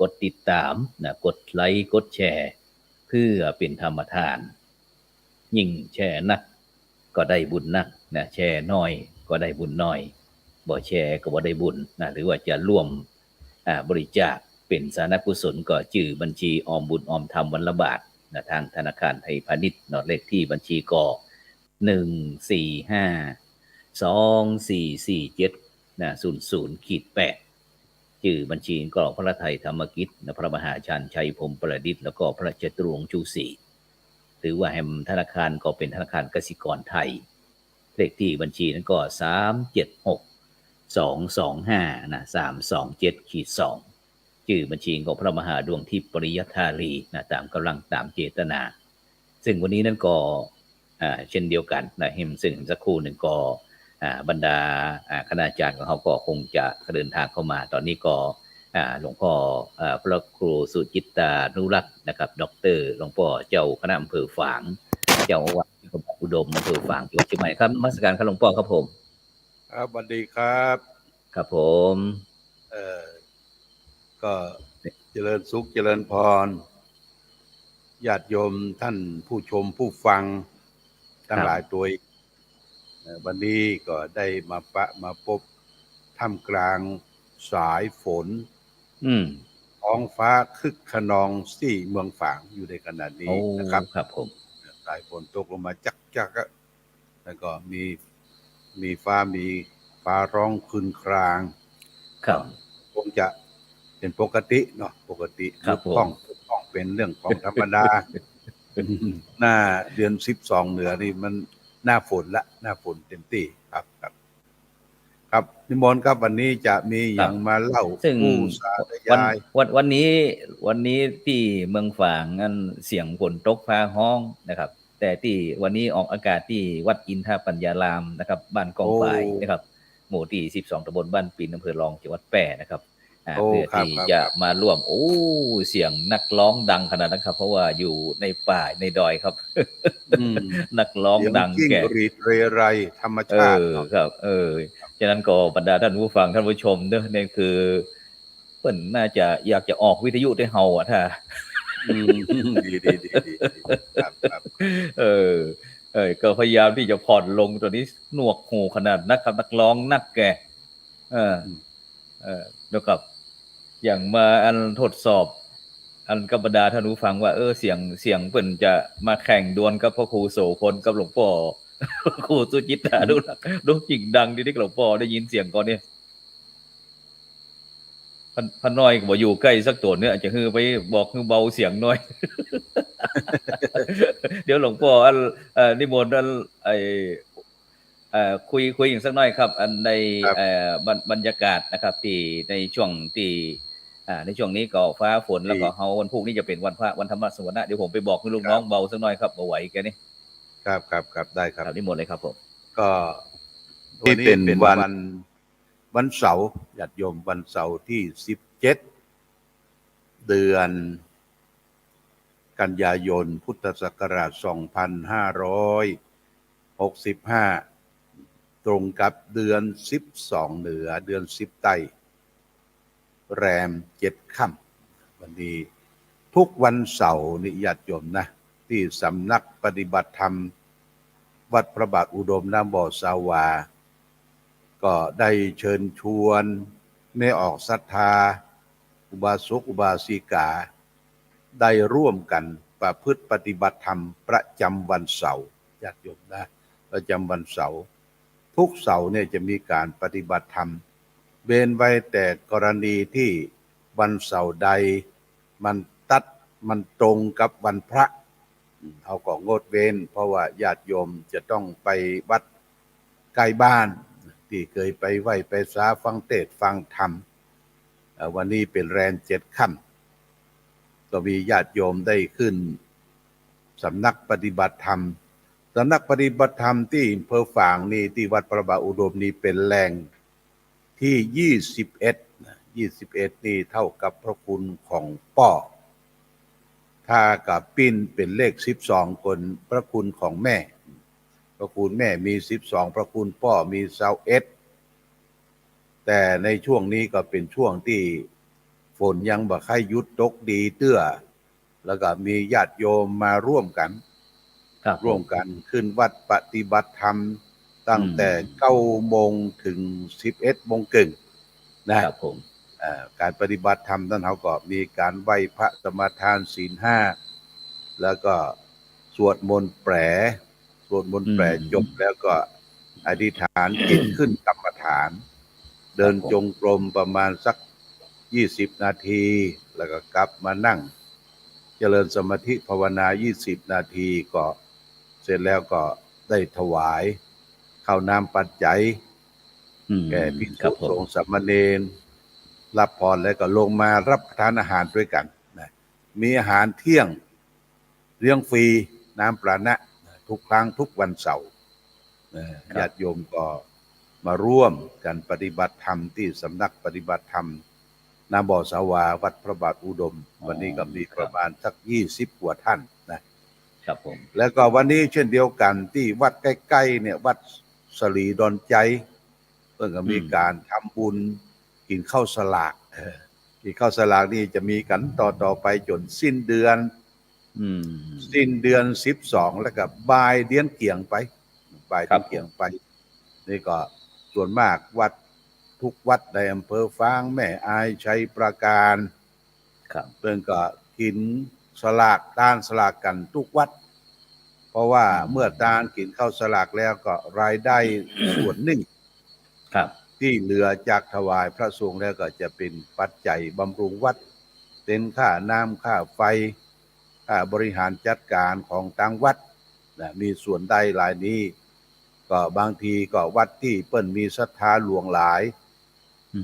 กดติดตามนะกดไลค์กดแชร์เพื่อเป็นธรรมทาน ยิ่งแชร์นักก็ได้บุญนักนะแชร์น้อยก็ได้บุญน้อยบ่แชร์ก็บ่ได้บุญนะหรือว่าจะร่วมบริจาคเป็นสาธารณกุศลก็จื่อบัญชีออมบุญออมธรรมวันละบาทนะทางธนาคารไทยพาณิชย์เลขที่บัญชีก็1452447นะ00-8ชื่อบัญชีกองพระไทยธรรมกิจพระมหาชาญชัยพรหมประดิษฐ์แล้วก็พระจตุรงค์ชูศรีหรือว่าแห่งธนาคารก็เป็นธนาคารกสิกรไทยเลขที่บัญชีนั้นก็376225นะ327-2ชื่อบัญชีของพระมหาดวงทิพย์ปริยัธาลีนะตามกำลังตามเจตนาซึ่งวันนี้นั้นก็เช่นเดียวกันนะเห็นซึ่งสักครู่หนึ่งก็บรรดาคณาจารย์ของเขาก็คงจะเดินทางเข้ามาตอนนี้ก็หลวงพ่อพระครูสุจิตตานุรักษ์นะครับดร.หลวงพ่อเจ้าคณะอำเภอฝางเจ้าอาวาสอุดมอำเภอฝางจังหวัดเชียงใหม่ครับนมัสการครับหลวงพ่อครับผมครับสวัสดีครับครับผมก็เจริญสุขเจริญพรญาติโยมท่านผู้ชมผู้ฟังทั้งหลายตัววันนี้ก็ได้มาพบท่ามกลางสายฝนท้องฟ้าคึกขนองที่เมืองฝางอยู่ในขณะนี้นะครับครับผมสายฝนตกลงมาจักแล้วก็มีฟ้าร้องครึ้นครางครับคงจะเป็นปกติเนาะปกติต้องเป็นเรื่องของธรรมดาหน้าเดือน12เหนือนี่มันหน้าฝนละหน้าฝนเต็มที่ครับนิมนต์ครับวันนี้จะมีอย่างมาเล่าผู้สาธยายวันนี้ที่เมืองฝางงั้นเสียงฝนตกฟ้าห้องนะครับแต่ที่วันนี้ออกอากาศที่วัดอินทปัญญารามนะครับบ้านกองฝ่ายนะครับหมู่ที่12ตำบลบ้านปิ่นอำเภอรองจังหวัดแพร่นะครับเพื่อที่จะมาร่วมเสียงนักร้องดังขนาดนั้นครับเพราะว่าอยู่ในป่าในดอยครับนักร้องดังแก่รีดเรไรธรรมชาติครับฉะนั้นก็บรรดาท่านผู้ฟังท่านผู้ชมเด้อนี่คือเพิ่นน่าจะอยากจะออกวิทยุได้เฮาถ้าดีครับก็พยายามที่จะผ่อนลงตัวนี้หนวกหูขนาดนะครับนักร้องนักแก่นะครับอย่างมาอันทดสอบอันกับบรรดาท่านผู้ฟังว่าเสียงเพิ่นจะมาแข่งดวลกับพระครูโสพลกับหลวงพ่อครูสุจิตตาดูจริงดังดีที่หลวงพ่อได้ยินเสียงก่อนเนี่ยพันน้อยก็บ่อยู่ใกล้สักตัวเนี่ยอาจจะฮือไปบอกฮือเบาเสียงหน่อย เดี๋ยวหลวงพ่อนิมนต์คุยอย่างสักหน่อยครับอันในบรรยากาศนะครับที่ในช่วงที่ในช่วงนี้ก็ฟ้าฝนแล้วก็เฮาวันพรุ่งนี้จะเป็นวันพระวันธรรมสวนะเดี๋ยวผมไปบอกให้ลูกน้องเบาสักหน่อยครับบ่ไหวแกนี่ครับได้ครับนิมนต์เลยครับผมก็ที่เป็นวันเสาร์ญาติโยมวันเสาร์ที่17เดือนกันยายนพุทธศักราช2565ตรงกับเดือน12เหนือเดือน10ใต้แรม7ค่ำวันนี้ทุกวันเสาร์นี่ญาติโยมนะที่สำนักปฏิบัติธรรมวัดพระบาทอุดมน้ำบ่อสาวาก็ได้เชิญชวนให้ออกศรัทธาอุบาสกอุบาสิกาได้ร่วมกันประพฤติปฏิบัติธรรมประจำวันเสาร์ญาติโยมนะประจำวันเสาร์ทุกเสาร์เนี่ยจะมีการปฏิบัติธรรมเว้นไว้แต่กรณีที่วันเสาร์ใดมันตรงกับวันพระเขาก็งดเว้นเพราะว่าญาติโยมจะต้องไปวัดใกล้บ้านที่เคยไปไหว้ไปสาฟังเทศน์ฟังธรรมวันนี้เป็นแรม7ค่ำก็มีญาติโยมได้ขึ้นสำนักปฏิบัติธรรมสำนักปฏิบัติธรรมที่อำเภอฝางนี่ที่วัดพระบาทอุดมนี่เป็นแหล่งที่21นี่เท่ากับพระคุณของป้อถ้ากับปิ้นเป็นเลข12คนพระคุณของแม่พระคุณแม่มี12พระคุณพ่อมี21แต่ในช่วงนี้ก็เป็นช่วงที่ ฝนยังบ่ค่อยหยุดตกดีเตื้อแล้วก็มีญาติโยมมาร่วมกัน ครับ ร่วมกันขึ้นวัดปฏิบัติธรรมตั้งแต่9 โมงถึง 11 โมงครึ่งนะครับ ผม การปฏิบัติธรรมนั้นเขาก็มีการไหว้พระสมาทานศีล 5แล้วก็สวดมนต์แปลจบแล้วก็อธิษฐานจิตขึ้นกรรมฐาน เดินจงกรมประมาณสัก20 นาทีแล้วก็กลับมานั่งเจริญสมาธิภาวนา20 นาทีก็เสร็จแล้วก็ได้ถวายข้าวน้ำปัจจัยแก่ภิกษุสงฆ์สามเณรรับพรแล้วก็ลงมารับประทานอาหารด้วยกันนะมีอาหารเที่ยงเลี้ยงฟรีน้ำปานะทุกครั้งทุกวันเสาร์ญาติโยมก็มาร่วมกันปฏิบัติธรรมที่สำนักปฏิบัติธรรมนาบ่อสาวาวัดพระบาทอุดมวันนี้ก็มีประมาณสัก20 กว่าท่านนะครับผมแล้วก็วันนี้เช่นเดียวกันที่วัดใกล้ๆเนี่ยวัดสลีดอนใจเพิ่งก็มีการทำบุญกินข้าวสลากกินข้าวสลากนี่จะมีกันต่อไปจนสิ้นเดือน12แล้วก็บ่ายเดือนเกี่ยงไปนี่ก็ส่วนมากวัดทุกวัดในอำเภอฟางแม่อายชัยปราการเพิ่งก็กินสลากต้านสลากกันทุกวัดเพราะว่าเมื่อต้านกินข้าวสลากแล้วก็รายได้ส่วนหนึ่งที่เหลือจากถวายพระสงฆ์แล้วก็จะเป็นปัจจัยบำรุงวัดเป็นค่าน้ำค่าไฟค่าบริหารจัดการของทางวัดมีส่วนใดหลายนี้ก็บางทีก็วัดที่เปิ้นมีศรัทธาหลวงหลาย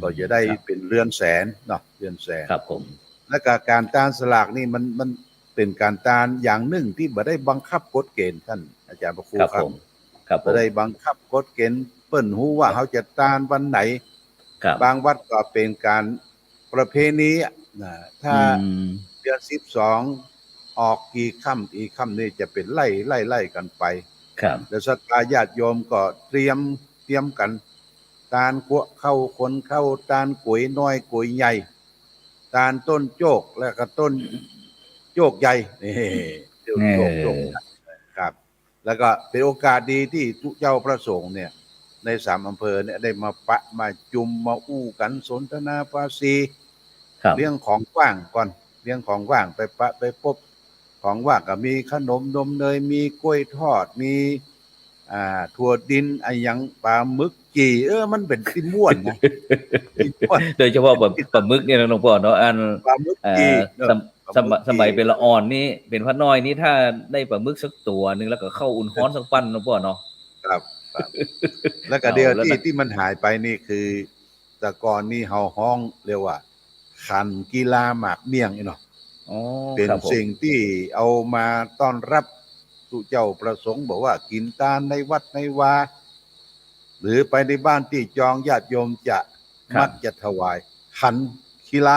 ก็จะได้เป็นเรือนแสนเนาะเรือนแสนครับผมและการต้านสลากนี่มันเป็นการต้านอย่างหนึ่งที่บ่ได้บังคับกฎเกณฑ์ท่านอาจารย์พระครูครับบ่ได้บังคับกฎเกณฑ์เปิ้นฮู้ว่าเขาจะต้านวันไหนบางวัดก็เป็นการประเพณีถ้าเดือน12ออกกี่ค่ำนี่จะเป็นไล่กันไปแล้วศรัทธาญาติโยมก็เตรียมกันตาลกัวเข้าคนเข้าตาลกุยน้อยกุยใหญ่ตาลต้นโจกและก็ต้นโจกใหญ่นี่โจกครับแล้วก็เป็นโอกาสดีที่ทุกเจ้าพระสงฆ์เนี่ยใน3 อำเภอเนี่ยได้มาปะมาจุมมาอู้กันสนทนาภาษีเรื่องของว่างก่อนเรื่องของว่างไปปะไปพบของว่างก็มีขนมนมเนยมีกล้วยทอดมีถั่วดินไอ้ยังปลาหมึกจีมันเป็นที่ม่วนนะโดยเฉพาะแบบปลาหมึกเนี่ยนะหลวงพ่อเนาะปลาหมึกจีสมัยเป็นละอ่อนนี่เป็นพัดน้อยนี่ถ้าได้ปลาหมึกสักตัวนึงแล้วก็เข้าอุ่นฮ้อนสักปั้นหลวงพ่อเนาะครับแล้วก็เดียวที่มันหายไปนี่คือแต่ก่อนนี่เฮาฮ้องเรียกว่าขันกีฬาหมากเมี่ยงเนาะเป็นสิ่งที่เอามาต้อนรับทุกเจ้าประสงค์บอกว่ากินตาลในวัดในวาหรือไปในบ้านที่จองญาติโยมจะมักจะถวายขันกีฬ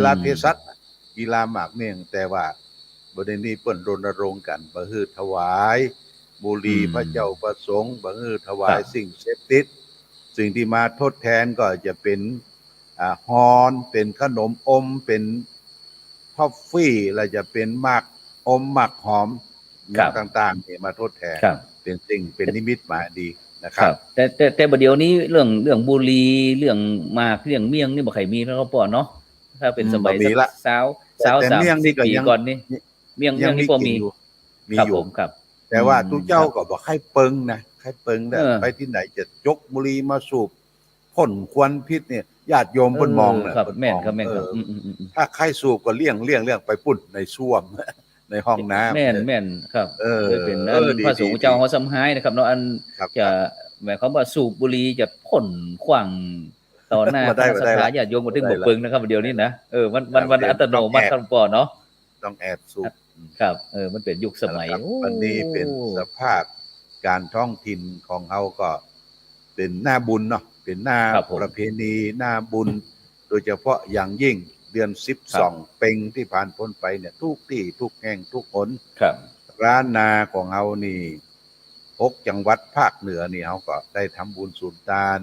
าเภสัชกีฬาหมากเมี่ยงแต่ว่าประเด็นนี้เปิ้นรณรงค์กันบ่ฮือถวายบุหรี่พระเจ้าประสงค์บ่ฮือถวายสิ่งเสพติดสิ่งที่มาทดแทนก็จะเป็นฮอนเป็นขนมอมเป็นทอฟฟี่แล้วจะเป็นหมากอมหมากหอมต่างๆนี่มาทดแทนเป็นสิ่งเป็นนิมิตหมายดีนะครับแต่บัดเดี๋ยวนี้เรื่องบุหรี่เรื่องหมากเรื่องเมี่ยงนี่บ่ค่อยมีแล้วก็ปอเนาะถ้าเป็นสมัยสาว30 ปีก่อนนี่เมี่ยงนี่บ่มีอยู่ครับแต่ว่าทุกเจ้าก็บ่ใครเปิงนะใครเปิงได้ไปที่ไหนจะยกบุหรี่มาสูบพ่นควันพิษเนี่ยญาติโยมเพิ่นมองครับแม่นครับถ้าใครสูบก็เลี่ยงไปปุ่นในส้วมในห้องน้ำแม่นครับเป็นพระสงฆ์เจ้าเฮาสำหายนะครับเนาะอันจะหมายความว่าสูบบุหรี่จะพ่นขว้างต่อหน้าศรัทธาญาติโยมบ่ถึงบ่เปิงนะครับเดี๋ยวนี้นะมันอัตโนมัติครับปอเนาะต้องแอบสูบครับมันเป็นยุคสมัยวันนี้เป็นสภาพการท้องถิ่นของเฮาก็เป็นหน้าบุญเนาะเป็นหน้าประเพณีหน้าบุญโดยเฉพาะอย่างยิ่งเดือน12เพ็งที่ผ่านพ้นไปเนี่ยทุกที่ทุกแห่งทุกหนร้านนาของเฮานี่6 จังหวัดภาคเหนือนี่เฮาก็ได้ทำบุญสุนทาน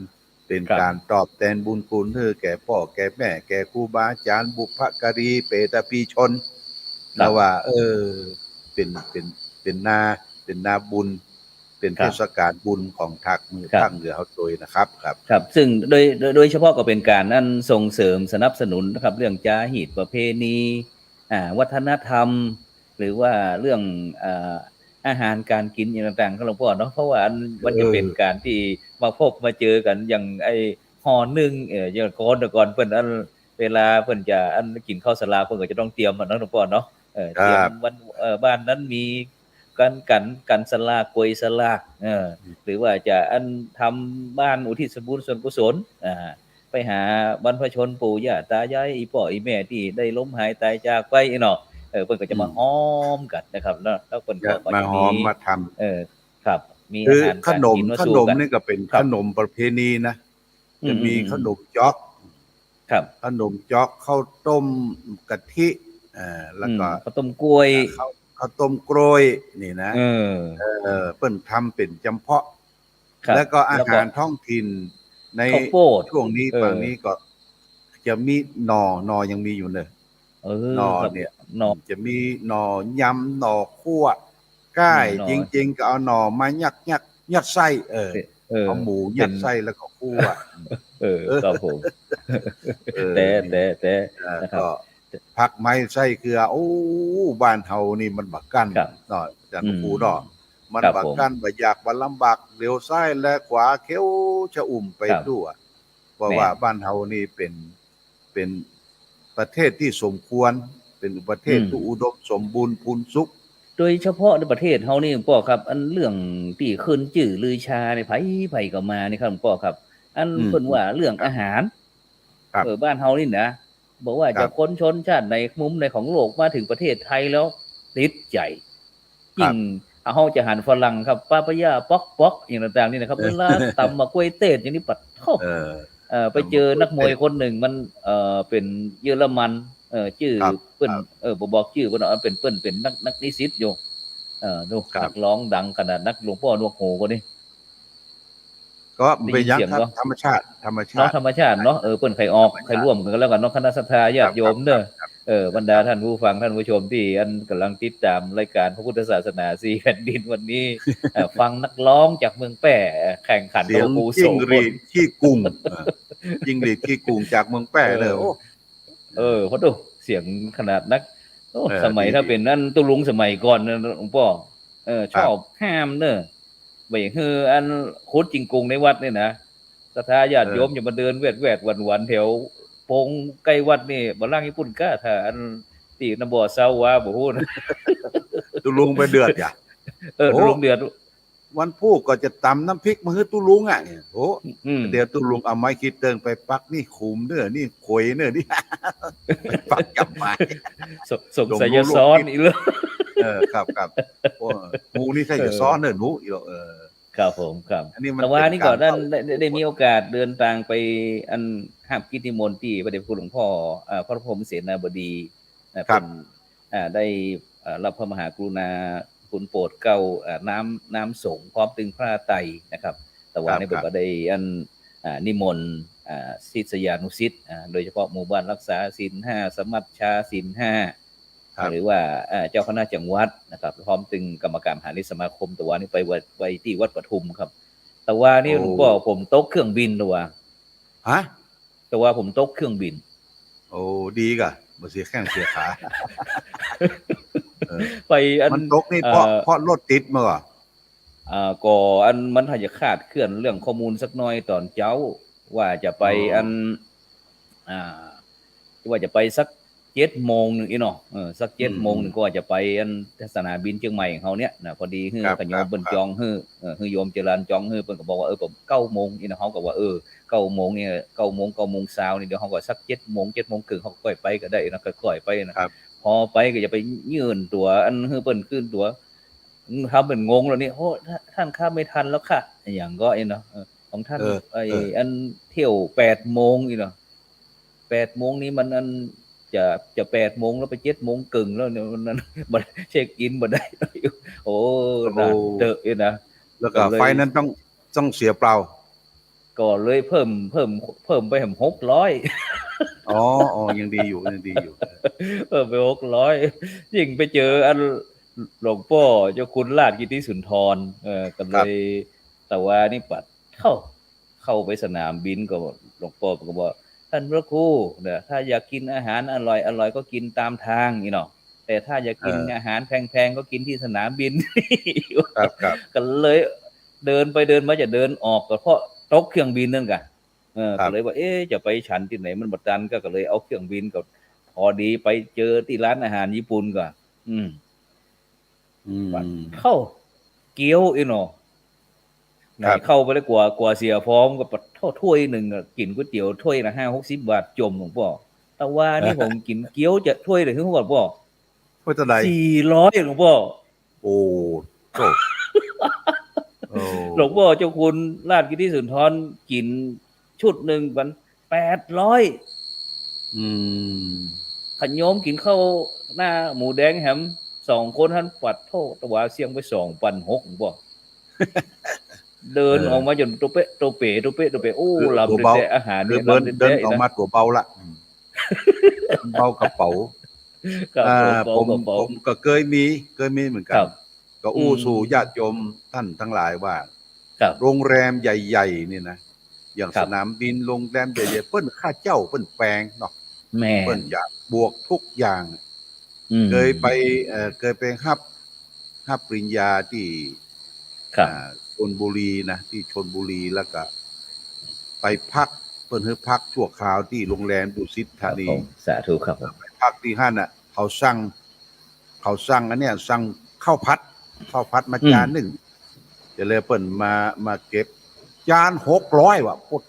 เ เป็นครับการตอบแทนบุญคุณแก่พ่อแก่แม่แก่ครูบาอาจารย์บุพการีเปตพีชน ครั แล้ว บ ว่า เป็นนาบุญ เป็น ครั เท บ ศกาลบุญของทางเหนือ ครับ ภาคเหนือเฮาโดยนะครับครับ ครับ ซึ่งโดยเฉพาะก็เป็นการนั่นส่งเสริมสนับสนุนนะครับ เรื่องจาหีตประเพณีวัฒนธรรม หรือว่าเรื่องอาหารการกินอย่างต่างๆครับหลวงพ่อเนาะเพราะว่ามันจะเป็นการที่มาพบมาเจอกันอย่างไอ้ห่อนึ่งอย่างก่อนเพิ่นเวลาเพิ่นจะกินข้าวสลากเพิ่นก็จะต้องเตรียมอะเนาะหลวงพ่อเนาะเตรียมวันบ้านนั้นมีกันสลากกวยสลากหรือว่าจะทำบ้านอุทิศบุญส่วนกุศลไปหาบรรพชนปู่ย่าตายายอีพ่ออีแม่ที่ได้ล้มหายตายจากไปเนาะเพิ่นก็จะมาฮ้อมกันนะครับแล้วเพิ่นก็ มา จะ ห มี อมมาทำ ครับมี คื อา อ หาร ข การ นม กินมา ข สู่ นม กัน นี่ก็เป็น ครั ข บ นมประเพณีนะ จะมีขนม อืม จ๊อก ครับ ขนมจ๊อกข้าวต้มกะทิแล้วก็ ข้าวต้มกล้วย ข้าวต้มกรวยนี่นะ เปิ้นทำเป็นจำเพาะ ครับ แล้วก็อา แล้วก็ หารท้องถิ่นใน ข้าวโพด ช่วงนี้ฝั่งนี้ก็จะมีหน่อยังมีอยู่เนอะ หน่อ ครับ เนี่ย หน่อ จะมีหน่อยำหน่อคั่วก้าย หน่อ จริงๆก็เอาหน่อมายัดไส้เอาหมูยัดไส้ เป็น แล้วก็คั่ว ครับผม แต่นะครับ ก็ผักไม้ไส้เกลือโอ้บ้านเฮานี่มันบักกัน ครับ เนาะอาจารย์ครูเนาะมัน ครับ บัก ผม กันบ่อยากบ่ลำบากเลี้ยวซ้ายและขวาเขียวชะอุ่มไป ครับ ทั่วเพราะ แม่น ว่าบ้านเฮานี่เป็นประเทศที่สมควร เป็นประเทศที่อุดมสมบูรณ์พูนสุข โดยเฉพาะในประเทศเฮานี่หลวงพ่อครับ เรื่องที่ขึ้นชื่อลือชาในไผก็มานี่ครับหลวงพ่อครับ เพิ่นว่าเรื่องอาหาร ครับ บ้านเฮานี่นะบอกว่า ครั จะ บ คนชนชาติในมุมในของโลกมาถึงประเทศไทยแล้วติดใจยิ่งเฮาจะหันฝรั่งครับปาปายาป๊อกอย่างต่างๆนี่นะครับเวลาตำมะกล้วยเต้อย่างนี้ปัดโท ไปเจอนักมวยคนหนึ่งมันเป็นเยอรมันชื่อ ครับ เปิ้นบ่บอกชื่อเพิ่นว่าเป็นเปิ้นเป็นนักนิสิตอยู่ดู ครับ นักร้องดังขนาดนักหลวงพ่อหนวกหูคนนี้ ก็เป็นยัง ได้ยินเสียง ครับ เนอะ ธรรมชาติ เนาะธรรมชาติเนาะเปิ้นใครออกใครร่วมกันแล้วกันเนาะคณะศรัทธาญาติโยมเด้อบรรดาท่านผู้ฟังท่านผู้ชมที่กำลังติดตามรายการพระพุทธศาสนา4แผ่นดินวันนี้ ฟังนักร้องจากเมืองแปร่แข่งขัน เสียง ปูโส จิ้งห พ รี ล ดขี้กุ่งจิ้งหรีดขี้กุ่งจากเมืองแป้เลยโอ้ เพราะดูเสียงขนาดนักสมัย ดี ถ้าเป็นนั่นตุลุงสมัยก่อนนะหลวงพ่อช ครับ อบห้ามเนอะไปคือคุดจริงกรุงในวัดนี่นะศรัทธาญาติโยมอย่ามาเดินแวดวันๆแถวโปงใกล้วัดนี่บ่ล่างญี่ปุ่นก้าถ้าตีนบ่เซาว่าบ่ฮู้นะ ตุลุงไปเดือดอย่า โอ้ ตุลุงเดือด วันพูกก็จะตำน้ำพริกมาให้ตุลุงอ่ะโอ้ อืม เดี๋ยวตุลุงเอาไม้คิดเติงไปปักนี่ขุมเด้อนี่ขวยเด้อนี่ ไปปักกับไม้ สงสัยจะซ้อนอีกแล้ว ครับโอ้หมูนี่ใช่จะซ้อนเด้อหนูอีหรอครับผมครับ อันนี้มัน แต่ว่า เป็น นี่ก่อน การ ได้มีโอกาสเดินทางไปห้ามกิจนิมนต์ที่พระเดชพระคุณหลวงพ่อพระพรหมเสนาบดีเป็นได้รับพระมหากรุณาคุณโปรดเกล้าน้ำสงฆ์พร้อมตึงพระไตรนะครับ แต่ว่าในแบบว่าได้นิมนต์ศิษยานุศิษย์โดยเฉพาะหมู่บ้านรักษาศีล5สมัชชาศีล5หรือว่าเจ้าคณะจังหวัดนะครับพร้อมตึงกรรมการมหานิสมาคมแต่ว่านี่ไปที่วัดปทุมครับ แต่ว่านี่หลวงพ่อผมตกเครื่องบินตัว ฮะ แต่ว่าผมตกเครื่องบิน โอ้ดีกะบ่เสียแข้งเสียขา ไปมันตกนี่เพราะรถติดมาก่อ ก็มันอาจจะคาดเคลื่อนเรื่องข้อมูลสักหน่อยตอนเจ้าว่าจะไปว่าจะไปสัก7:00 นอีเนาะสัก7:00 นก็ว่าจะไปสนามบินเชียงใหม่ของเฮาเนี่ยนะพอดีขยมเปิ้นจองฮือโยมจรัญจองฮือเปิ้นก็บอกว่าผม9:00 นอีเนาะเฮาก็ว่า9:00 นเนี่ย9:00 นเช้านี่เดี๋ยวเฮาก็สัก7:00 น 7:30 นเฮาก็ค่อยไปก็ได้นะค่อยๆไปนะครับ พอไปก็จะไปยื่นตั๋วฮือเปิ้นขึ้นตั๋วทำเป็นงงแล้วนี่โอ้ท่านข้ามไม่ทันแล้วค่ะอย่างก็เนาะของท่านเที่ยว8:00 นอีเนาะ8:00 นนี้มันจะ8:00 นแล้วไป7:30 นแล้วเนี่ยมันบ่เช็คอินบ่ได้โอ้น่าเตอะนะ แล้วก็ไฟนั้นต้องเสียเปล่า ก็เลยเพิ่มไปhem600 อ๋ออ๋อยังดีอยู่ยังดีอยู่ เพิ่มไป600ยิ่งไปเจออันหลวงพ่อเจ้าคุณราชกิติสุนทรก็เล ครับ ยแต่ว่านี่ปัดเข้าไปสนามบินก็หลวงพ่อก็บอกท่านพระครูเนี่ยถ้าอยากกินอาหารอร่อยก็กินตามทางนี่เนาะแต่ถ้าอยากกินอาหารแพงๆก็กินที่สนามบิน ครับครับ ก็เลยเดินไปเดินมาจะเดินออกก็เพราะตกเครื่องบินนั่นกะก็เลยว่าจะไปฉันที่ไหนมันบัดดันก็เลยเอาเครื่องบินก็พอดีไปเจอที่ร้านอาหารญี่ปุ่นก็เข้าเกี๊ยวอีเนาะไหนเข้าไปได้กว่าเสียพร้อมก็ปัดเท่าถ้วยหนึ่งกินก๋วยเตี๋ยวถ้วยละ50-60 บาทจมหลวงพ่อแต่ว่านี่ผมกินเกี๊ยวจะถ้วยเลยถึงหลวงพ่อ เท่าไหร่400หลวงพ่อโอ้โห หลวงพ่อเจ้าคุณราชกิติสุนทรกินชุดหนึ่งมัน800ขยมกินข้าวหน้าหมูแดงแฮม2คนท่านปัดโทษตะวาเสียงไป2,600หลวงพ่อเดินออกมาจนตัวเป๊ะโอ้ลำแต่อาหารเนี่ยเดินออกมาตัวเบาละเบากระเป๋าผมก็เคยมีเหมือนกันก็อู้สู่ญาติโยมท่านทั้งหลายว่าโรงแรมใหญ่ๆนี่นะอย่างสนามบินโรงแรมใหญ่ๆเปิ้นค่าเจ้าเปิ้นแปลงเนาะเปิ้นอยากบวกทุกอย่างเคยไปฮับปริญญาที่ชลบุรีนะที่ชลบุรีแล้วก็ไปพักเปิ้นให้พักชั่วคราวที่โรงแรมดุสิตธานีสาธุครับไปพักที่นั่นน่ะเขาสั่งอันเนี้ยสั่งข้าวผัดมาจานหนึ่งจะเลยเปิ้นมาเก็บจาน600ว่ะปุ๊ด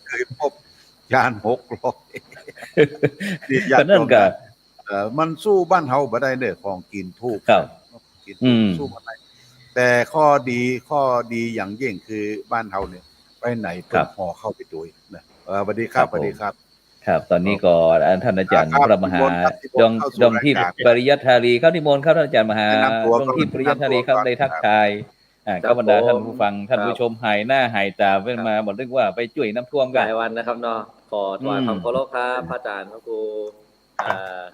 เคยพบจาน600นี่ญาติโยมมันสู้บ้านเฮาบ่ได้เด้อของกินถูกกินสู้บ่ได้แต่ข้อดีอย่างยิ่งคือบ้านเฮาเนี่ยไปไหนเพิ่นห่อเข้าไปด้วยนะสวัสดีครับสวัสดีครับครับตอนนี้ก็ท่านอาจารย์พระมหาดงที่ปริยัติธารีครับนิมนต์ครับท่านอาจารย์มหาดงที่ปริยัติธารีครับได้ทักทายก็บรรดาท่านผู้ฟังท่านผู้ชมหายหน้าหายตาเพิ่นมาบอกนึกว่าไปช่วยน้ำท่วมกันหลายวันนะครับเนาะขอถวายความเคารพครับพระอาจารย์พระครู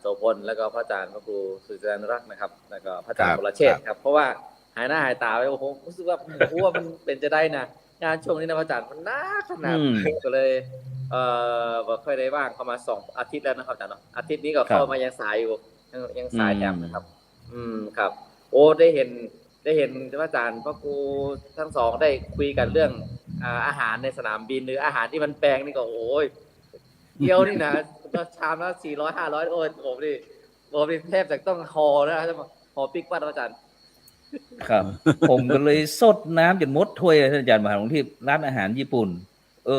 โสพลแล้วก็พระอาจารย์พระครูสุจริญรักษ์นะครับแล้วก็พระอาจารย์วรเชษฐ์ครับเพราะว่าหายหน้าหายตาไปโอ้โหรู้สึกว่ามันเป็นจะได้นะงานช่วงนี้นะพระอาจารย์มันน่าขนาดก็เลยบ่ค่อยได้ว่างเข้ามา2 อาทิตย์แล้วนะครับอาจารย์เนาะอาทิตย์นี้ก็เข้ามายังสายอยู่ยังสายแถมนะครับครับโอ้ได้เห็นพระอาจารย์พระครูทั้งสองได้คุยกันเรื่องอาหารในสนามบินหรืออาหารที่มันแพงนี่ก็โอ้ยเดียวนี่นะชามละ400-500โอ้ยผมนี่แทบจะต้องห่อนะครับห่อปิ๊กปั้นอาจารย์ครับผมก็เลยสดน้ำจนหมดถ้วยท่านอาจารย์มหาหลวงที่ร้านอาหารญี่ปุ่น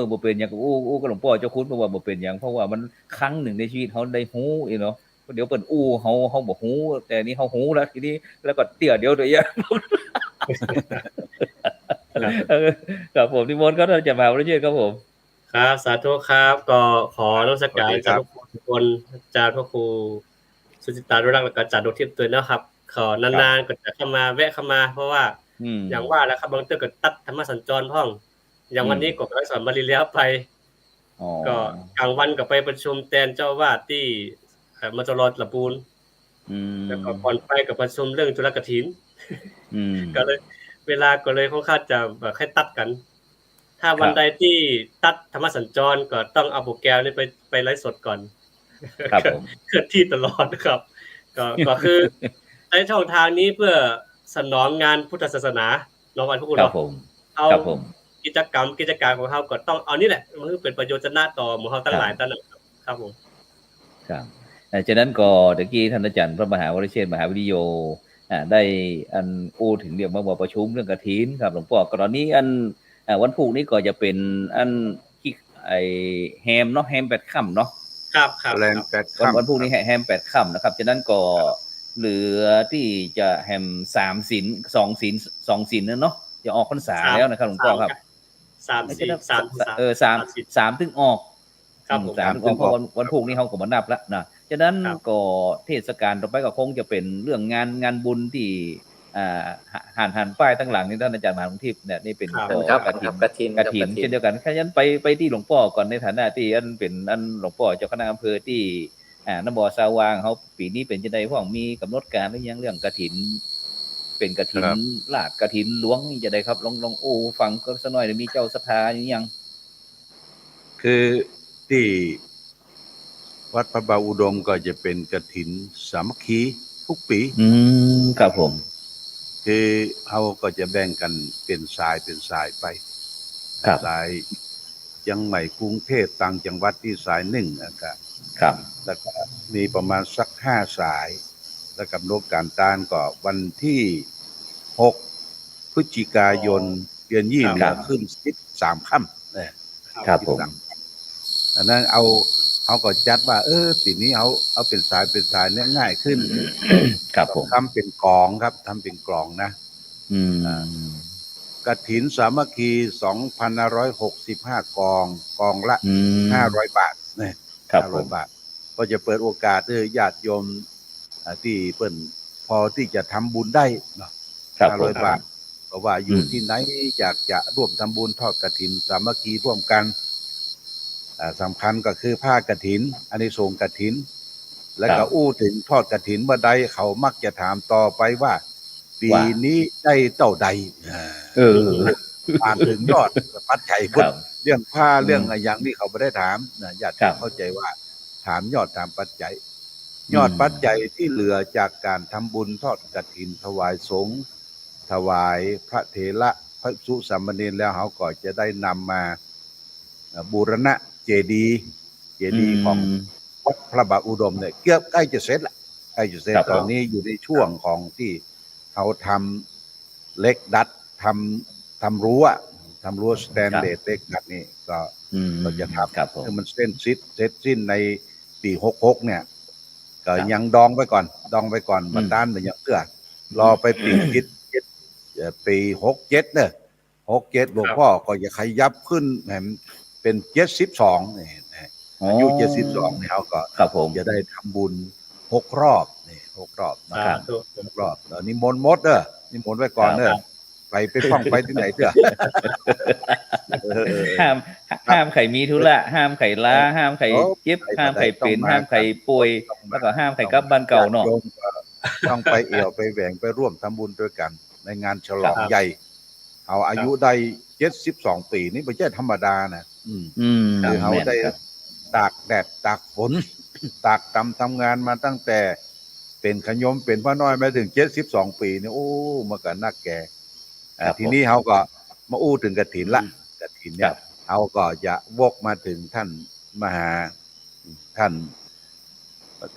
บ่เป็นหยังอู้กับหลวงพ่อเจ้าคุณเพราะว่าบ่เป็นหยังเพราะว่ามันครั้งหนึ่งในชีวิตเฮาได้ฮู้อีเนาะเดี๋ยวเปิ้นเฮาบ่ฮู้แต่นี่เฮาฮู้แล้วทีนี้แล้วก็เตี้ยเดี๋ยวตัวอย่างครับผมนิมนต์ครับท่านอาจารย์มหาวิเชษฐ์ครับผมครับสาธุครับก็ขอนมัสการอาจารย์ทุกคนอาจารย์พระครูสุจิตารุรักษ์และก็อาจารย์ดวงทิพย์ตัวนะครับขอนานๆก็จะเข้ามาแวะเข้ามาเพราะว่าอย่างว่าแล้วครับบางทีก็ตัดธรรมสัญจรห้องอย่างวันนี้ก็ไปสอนบาลีแล้วไปก็กลางวันก็ไปประชุมแทนเจ้าวาดที่มัจจุรลปูนแล้วก็ก่อนไปก็ประชุมเรื่องจุลกฐินก็เลยเวลาก็เลยค่อนข้างจะแบบให้ตัดกันถ้าวันใดที่ตัดธรรมสัญจรก็ต้องเอาโปรแกรมนี้ไปไลฟ์สดก่อนครับผมเคลื่อนที่ตลอดนะครับก็คือใช้ช่องทางนี้เพื่อสนองงานพุทธศาสนาเนาะวันพวกเราเอากิจการของเฮาก็ต้องเอานี่แหละมันคือเป็นประโยชน์ต่อหมู่เฮาทั้งหลายครับผมครับฉะนั้นก็ตะกี้ท่านอาจารย์พระมหาวรเชษฐ์มหาวิริโยได้ถึงเรียกมาว่าประชุมเรื่องกฐินครับหลวงพ่อกรณีวันพุธนี้ก็จะเป็นที่แฮมเนาะแฮม8ค่ำเนาะครับแรง8ค่ำวันพุธนี้แฮม8ค่ำนะครับฉะนั้นก็เหลือที่จะแฮม3ศีล2ศีลเนาะจะออกพรรษาแล้วนะครับหลวงพ่อครับ3ถึงออกครับผม3ถึงออกเพราะวันพุธนี้เฮาก็บ่นับแล้วนะฉะนั้นก็เทศกาลต่อไปก็คงจะเป็นเรื่องงานบุญที่ หันป้ายตั้งหลังนี่ท่านอาจารย์มหาหลวงทิพย์เนี่ยนี่เป็น ครับ กฐิน กฐิน กฐินเช่นเดียวกันแค่นั้นไปที่หลวงพ่อก่อนในฐานะที่อันเป็นอันหลวงพ่อเจ้าคณะอำเภอที่น้ำบ่อสาวางเขาปีนี้เป็นจังได๋พ่อมีกำหนดการหรือยังเรื่องกฐินเป็นกฐินลาดกฐินหลวงนี่จะได้ครับลองโอ้ฟังก็สักหน่อยมีเจ้าศรัทธาอย่างยัง คือที่วัดพระบาทอุดมก็จะเป็นกฐินสามัคคีทุกปี ครับผม คือเขาก็จะแบ่งกันเป็นสายไป ครับ สายยังใหม่กรุงเทพต่างจังหวัดที่สาย1นะครับ ครับ แล้วก็มีประมาณสัก5สาย แล้วกับโลกการต้านก็วันที่6พฤศจิกายนเดือนยี่ ครับ ขึ้น13ค่ำเนี่ย ครับผม อันนั้นเอาก็จัดว่าปีนี้เอาเป็นสายเนี่ยง่ายขึ้น ครับผม ทำเป็นกลองครับทำเป็นกลองนะ กฐินสามัคคี2,565 กองละ500 บาทเนี่ย ครับผม 500 บาทก็จะเปิดโอกาสให้ญาติโยมที่เปิ้นพอที่จะทำบุญได้เนาะ ครับผม 500 บาทเพราะว่าอยู่ที่ไหนอยากจะร่วมทำบุญทอดกฐินสามัคคีร่วมกันสำคัญก็คือผ้ากฐินอานิสงส์กฐิน แล้วก็อู้ถึงทอดกฐินเมื่อใดเขามักจะถามต่อไปว่า ปีนี้ได้เท่าใดผ่านถึงยอดปัจจัย ครับ เรื่องผ้าเรื่องอะไรอย่างนี้เขาไม่ได้ถามนะญาติ ครับ เข้าใจว่าถามยอดตามปัจจัย ยอดปัจจัยที่เหลือจากการทำบุญทอดกฐินถวายสงฆ์ถวายพระเถระพระภิกษุสามเณรแล้วเขาก็จะได้นำมาบูรณะเจดีย์ของวัดพระบาทอุดมเนี่ยเกือบใกล้จะเสร็จละใกล้จะเสร็จ ครับ ตอนนี้อยู่ในช่วงของที่เขาทำเหล็กดัดทำรั้วสแตนเลสเหล็กดัดนี่ก็จะทำ ครับผม คือมันเสร็จสิ้นในปี66เนี่ยก็ยังดองไว้ก่อนมาต้านมันยังเพื่อรอไปปีปี67เนี่ย67หลวงพ่อก็จะขยับขึ้นเป็น72นี่อายุ72เนี่ยเขาก็ ครับผม จะได้ทำบุญ6 รอบนี่6 รอบนะครับ 6 รอบแล้วนิมนต์หมดนิมนต์ไว้ก่อนไปท่องไปที่ไหนเถอะ ห้ามไข่มีธุระห้ามไข่ล้าห้ามไข่เจ็บห้ามไข่เป็นห้ามไข่ป่วยแล้วก็ห้ามไข่กลับบ้านเก่าเนาะ ต้องไปเอี่ยวไปแหวงไปร่วมทำบุญด้วยกัน ในงานฉลองใหญ่เอาอายุได้72 ปีนี่ไม่ใช่ธรรมดานะคือเขาได้ตากแดดตากฝน ตากทำงานมาตั้งแต่เป็นขยมเป็นพ่อน้อยมาถึง72 ปีนี่โอ้มากันนักแก่ทีนี้เขาก็มาอู้ถึงกฐินละกฐินเนี่ยเขาก็จะวกมาถึงท่านมหาท่าน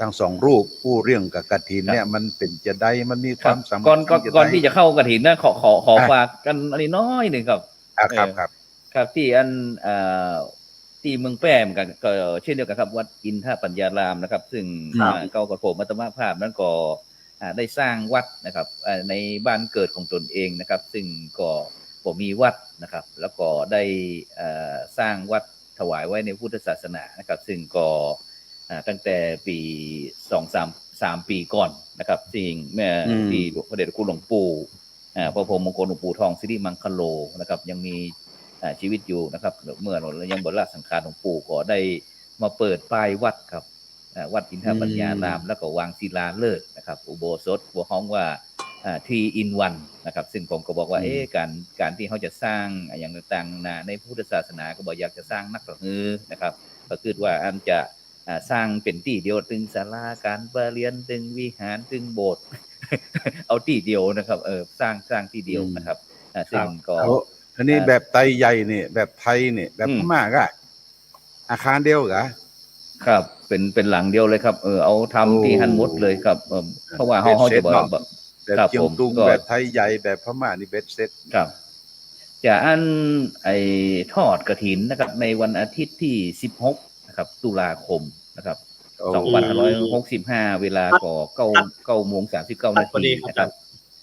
ทั้งสองรูปผู้เรื่องกับกฐินเนี่ยมันเป็นจะได้มันมีความสำคัญก่อนที่จะเข้ากฐินนะขอฝากกันอันนี้น้อยหนึ่งครับ ครับที่อันที่เมืองแปมกันก็เช่นเดียวกันครับวัดอินทปัญญารามนะครับ ซึ่งเก่ากับผมมัตตมภาพนั้นก็ได้สร้างวัดนะครับในบ้านเกิดของตนเองนะครับ ซึ่งก็มีวัดนะครับ แล้วก็ได้สร้างวัดถวายไว้ในพุทธศาสนานะครับ ซึ่งก็ตั้งแต่ปี2-3 ปีก่อนนะครับสิ่งเมื่อที่พระเดชพระคุณหลวงปู่พระพรหมมงคลหลวงปู่ทองสิริมังคโลนะครับยังมีชีวิตอยู่นะครับเมื่อเรายังบรรลัสังขารหลวงปู่ก็ได้มาเปิดป้ายวัดครับวัดอินทปัญญารามแล้วก็วางศิลาฤกษ์นะครับอุโบสถหัวห้องว่า3 in 1นะครับซึ่งผมก็บอกว่าการที่เขาจะสร้างอย่างต่างๆในพุทธศาสนาก็บอกอยากจะสร้างนักประฮือนะครับก็คือว่าอันจะสร้างเป็นที่เดียวตึงศาลาการประเรียนตึงวิหารตึงโบสถ์ เอาที่เดียวนะครับสร้างที่เดียวนะครับซึ่งก็อันนี้แบบไทยใหญ่นี่แบบไทยนี่แบบพม่าก็อาคารเดียวกะครับเป็นหลังเดียวเลยครับเอาทำที่หันหมดเลยครับเพราะว่าเขาจะบอกแบบเชียงตุงแบบไทยใหญ่แบบพม่านี่เบ็ดเซ็ตครับจะอันทอดกฐินนะครับในวันอาทิตย์ที่16นะครับตุลาคมนะครับ2565เวลาก็9:39 นาทีนะครับ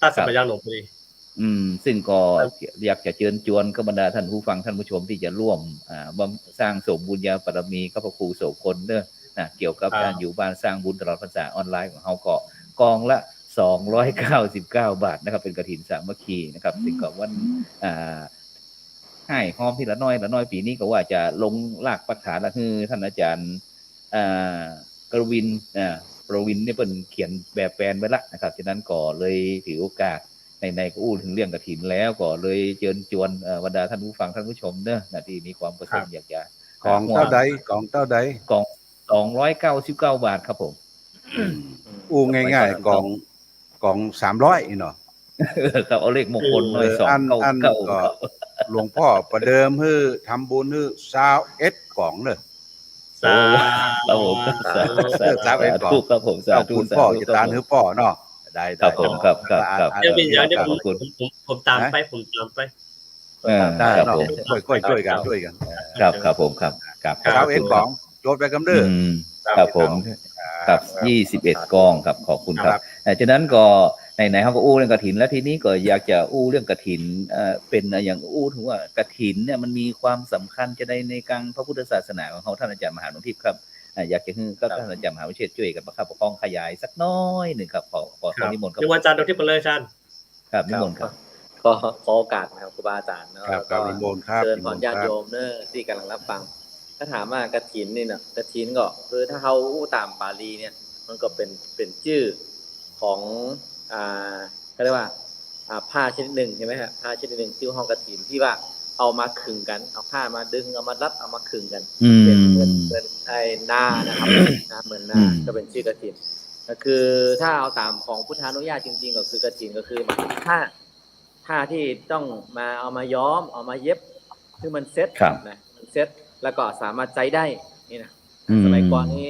ตัดสัญญาณหลวงพอดีซึ่งก็อยากจะเชิญชวนบรรดาท่านผู้ฟังท่านผู้ชมที่จะร่วมสร้างสมบุญญาบารมีกับพระครูโสพลเกี่ยวกับการอยู่บ้านสร้างบุญตลอดพรรษาออนไลน์ของเฮาก็กองละ 299 บาทนะครับเป็นกฐินสามัคคีนะครับซึ่งก็วันให้หอมทีละน้อยปีนี้ก็ว่าจะลงรากปักฐานละคือท่านอาจารย์กรวินประวินเนี่ยเป็นเขียนแบบแปลนไว้ละนะครับฉะนั้นก็เลยถือโอกาสในก็อู้ถึงเรื่องกฐินแล้วก็เลยเชิญชวนบรรดาท่านผู้ฟังท่านผู้ชมเนอะนะที่มีความประสงค์อยากจะ กองเท่าใดกองเท่าใด กอง299 บาทครับผม อู้ง่ายๆกอง300เนาะ ครับเอาเลขมงคลหน่อย อันก็ 299 หลวงพ่อประเดิมฮื้อทำบุญฮื้อ21กล่องเลย สา ครับผมสาธุครับผมสา เอา ธุ คุณพ่อจะตามฮื้อพ่อเนาะได้ ครับผมครับ เดี๋ยวเป็นอย่างเดี๋ยว ขอบคุณ ผมตามไปได้ ครับ เนาะ ผม ค่อยๆช่วยกัน ครับผมครับ 21กล่องโจทย์ไปกำเด้อ ครับผมครับ21 กองครับขอบคุณครับฉะนั้นก็ไหนๆเขาก็อู้เรื่องกฐินแล้วทีนี้ก็อยากจะอู้เรื่องกฐินเป็นอย่างอู้ถึงว่ากฐินเนี่ยมันมีความสำคัญจะได้ในการพระพุทธศาสนาของเขาท่านอาจารย์มหาหลวงทิพย์ครับอยากจะให้ก็ท่านอาจารย์มหาวิเชษฐ์ช่วยกันประคับประคองขยายสักน้อยหนึ่งครับขอนิมนต์ครับ นิมนต์อาจารย์ดรทิพย์ไปเลยอาจารย์ ครับนิมนต์ครับ ก็ขอโอกาสนะครับครูบาอาจารย์เนาะ ครับ แล้ว นิมนต์ครับ เชิญพรญาติโยมเนอะที่กำลังรับฟังถ้าถามว่ากฐินนี่เนาะกฐินก็คือถ้าเขาอู้ตามปาลีเนี่ยมันก็เป็นชื่อของเขาเรียกว่าผ้าชนิดหนึ่งใช่ไหมฮะผ้าชนิดหนึ่งชื่อห้องกฐินที่ว่าเอามาขึงกันเอาผ้ามาดึงเอามารัดเอามาขึงกันเป็นเหมือนไอ้นานะครับเหมือนนาก็เป็นชื่อกฐินก็คือถ้าเอาตามของพุทธานุญาตจริงๆก็คือกฐินก็คือหมายถึงผ้าที่ต้องมาเอามาย้อมเอามาเย็บคือมันเซ็ตนะมันเซ็ตแล้วก็สามารถใช้ได้นี่นะสมัยก่อนนี้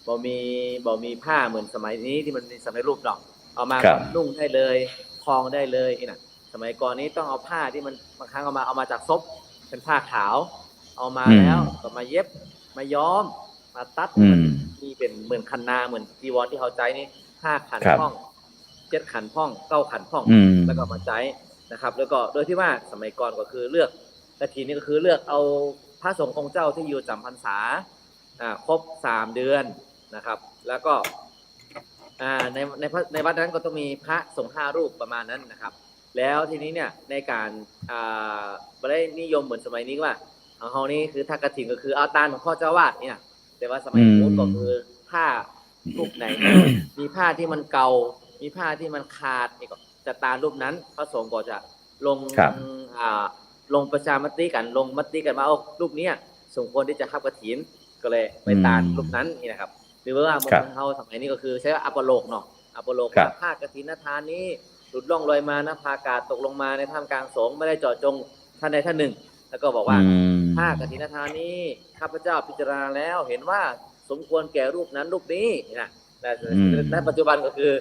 บ่มีผ้าเหมือนสมัยนี้ที่มันมีสำเร็จรูปดอกเอามานุ่งได้เลยคลองได้เลยนี่นะสมัยก่อนนี้ต้องเอาผ้าที่มันบางครั้งเอามาจากซบเป็นผ้าขาวเอามาแล้วก็มาเย็บมาย้อมมาตัดมีเป็นเหมือนคันนาเหมือนจีวรที่เขาใจนี่5 ขันพ่อง7 ขันพ่อง9 ขันพ่องแล้วก็มาใช้นะครับแล้วก็โดยที่ว่าสมัยก่อนก็คือเลือกกฐินนี่ก็คือเลือกเอาพระสงฆ์องค์เจ้าที่อยู่จำพรรษาครบ3 เดือนนะครับแล้วก็ในวัดนั้นก็ต้องมีพระสงฆ์5 รูปประมาณนั้นนะครับแล้วทีนี้เนี่ยในการไม่ได้นิยมเหมือนสมัยนี้ว่าเอาเฮานี่คือถ้ากฐินก็คือเอาตาลของพ่อเจ้าวาดเนี่ยแต่ว่าสมัยนู้นก็คือผ้ารูปไหนมีผ้าที่มันเก่ามีผ้าที่มันขาดนี่ก็จะตามรูปนั้นพระสงฆ์ก็จะลงประชามติกันลงมติกันมาเอารูปนี้สมควรที่จะขับกฐินก็เลยไปตามรูปนั้นนี่นะครับหรือว่าเมืองเฮาสมัยนี้ก็คือใช้อัปโลกเนาะอัปโลกผ้ากฐินทานนี้หลุดล่องลอยมานะพากาศตกลงมาในท่ามกลางสงฆ์ไม่ได้เจาะจงท่านใดท่านหนึ่งแล้วก็บอกว่าผ้ากฐินทานนี้ข้าพเจ้าพิจารณาแล้วเห็นว่าสมควรแก่รูปนั้นรูปนี้นะและปัจจุบันก็คือ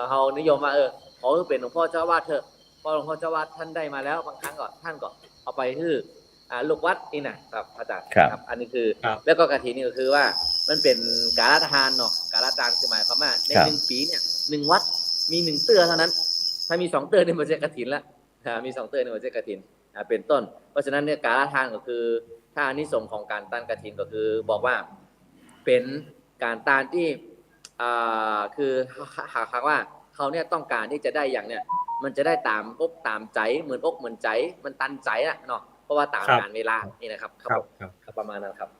เฮานิยมว่าขอเป็นหลวงพ่อเจ้าวาดเถอะพอหลวงพ่อเจ้าวาดท่านได้มาแล้วบางครั้งก็ท่านก็เอาไปที่ลูกวัดนี่นะครับอาจารย์ครับอันนี้คือแล้วก็กฐินนี่ก็คือว่ามันเป็นการทานเนาะการทานคือหมายความว่าใน1 ปีเนี่ย1 วัดมี1 เตื้อเท่านั้นถ้ามี2 เตื้อเนี่ยมันจะกฐินละมี2 เตื้อเนี่ยมันจะกฐินเป็นต้นเพราะฉะนั้นเนี่ยการทานก็คือถ้าอานิสงส์ของการต้านกฐินก็คือบอกว่าเป็นการต้านที่คือหากว่าเขาเนี่ยต้องการที่จะได้อย่างเนี่ยมันจะได้ตามอกตามใจเหมือนอกเหมือนใจมันตันใจอะเนาะเพราะว่าตามการเวลานี่นะครับครับประมาณนั้นครับ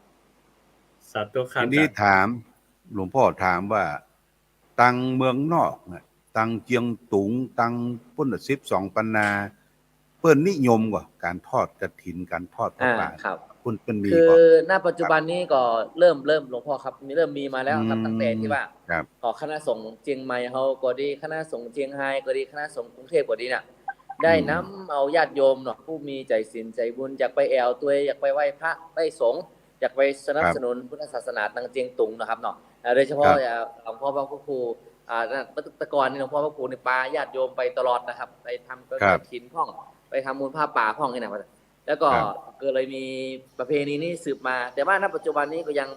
สาธุครับ ทีนี้ถามหลวงพ่อถามว่าตังเมืองนอกเนี่ยตังเจียงตุงตังปุ้น12 ปันนาเปิ้นนิยมกว่าการทอดกฐินการทอดพระป่าคุณเป็นมีคือณปัจจุบันนี้ก็เริ่มหลวงพ่อครับเริ่มมีมาแล้วครับตั้งแต่ที่ว่าคณะสงฆ์เชียงใหม่เฮาก็ดีคณะสงฆ์เชียงไฮ้ก็ดีคณะสงฆ์กรุงเทพก็ดีน่ะได้นำเอาญาติโยมเนาะผู้มีใจศีลใจบุญอยากไปแอวตัวอยากไปไหว้พระไหว้สงฆ์อยากไปสนับสนุนพุทธศาสนาทางเจียงตุงนะครับเนาะโดยเฉพาะหลวงพ่อพระครูตะกอนนี่หลวงพ่อพระครูในป่าญาติโยมไปตลอดนะครับไปทำกฐินพ่องไปทำมูลผ้าป่าพ่องนี่นะแล้วก็ก็เลยมีประเพณีนี้สืบมาแต่ว่าณปัจจุบันนี้ก็ยัง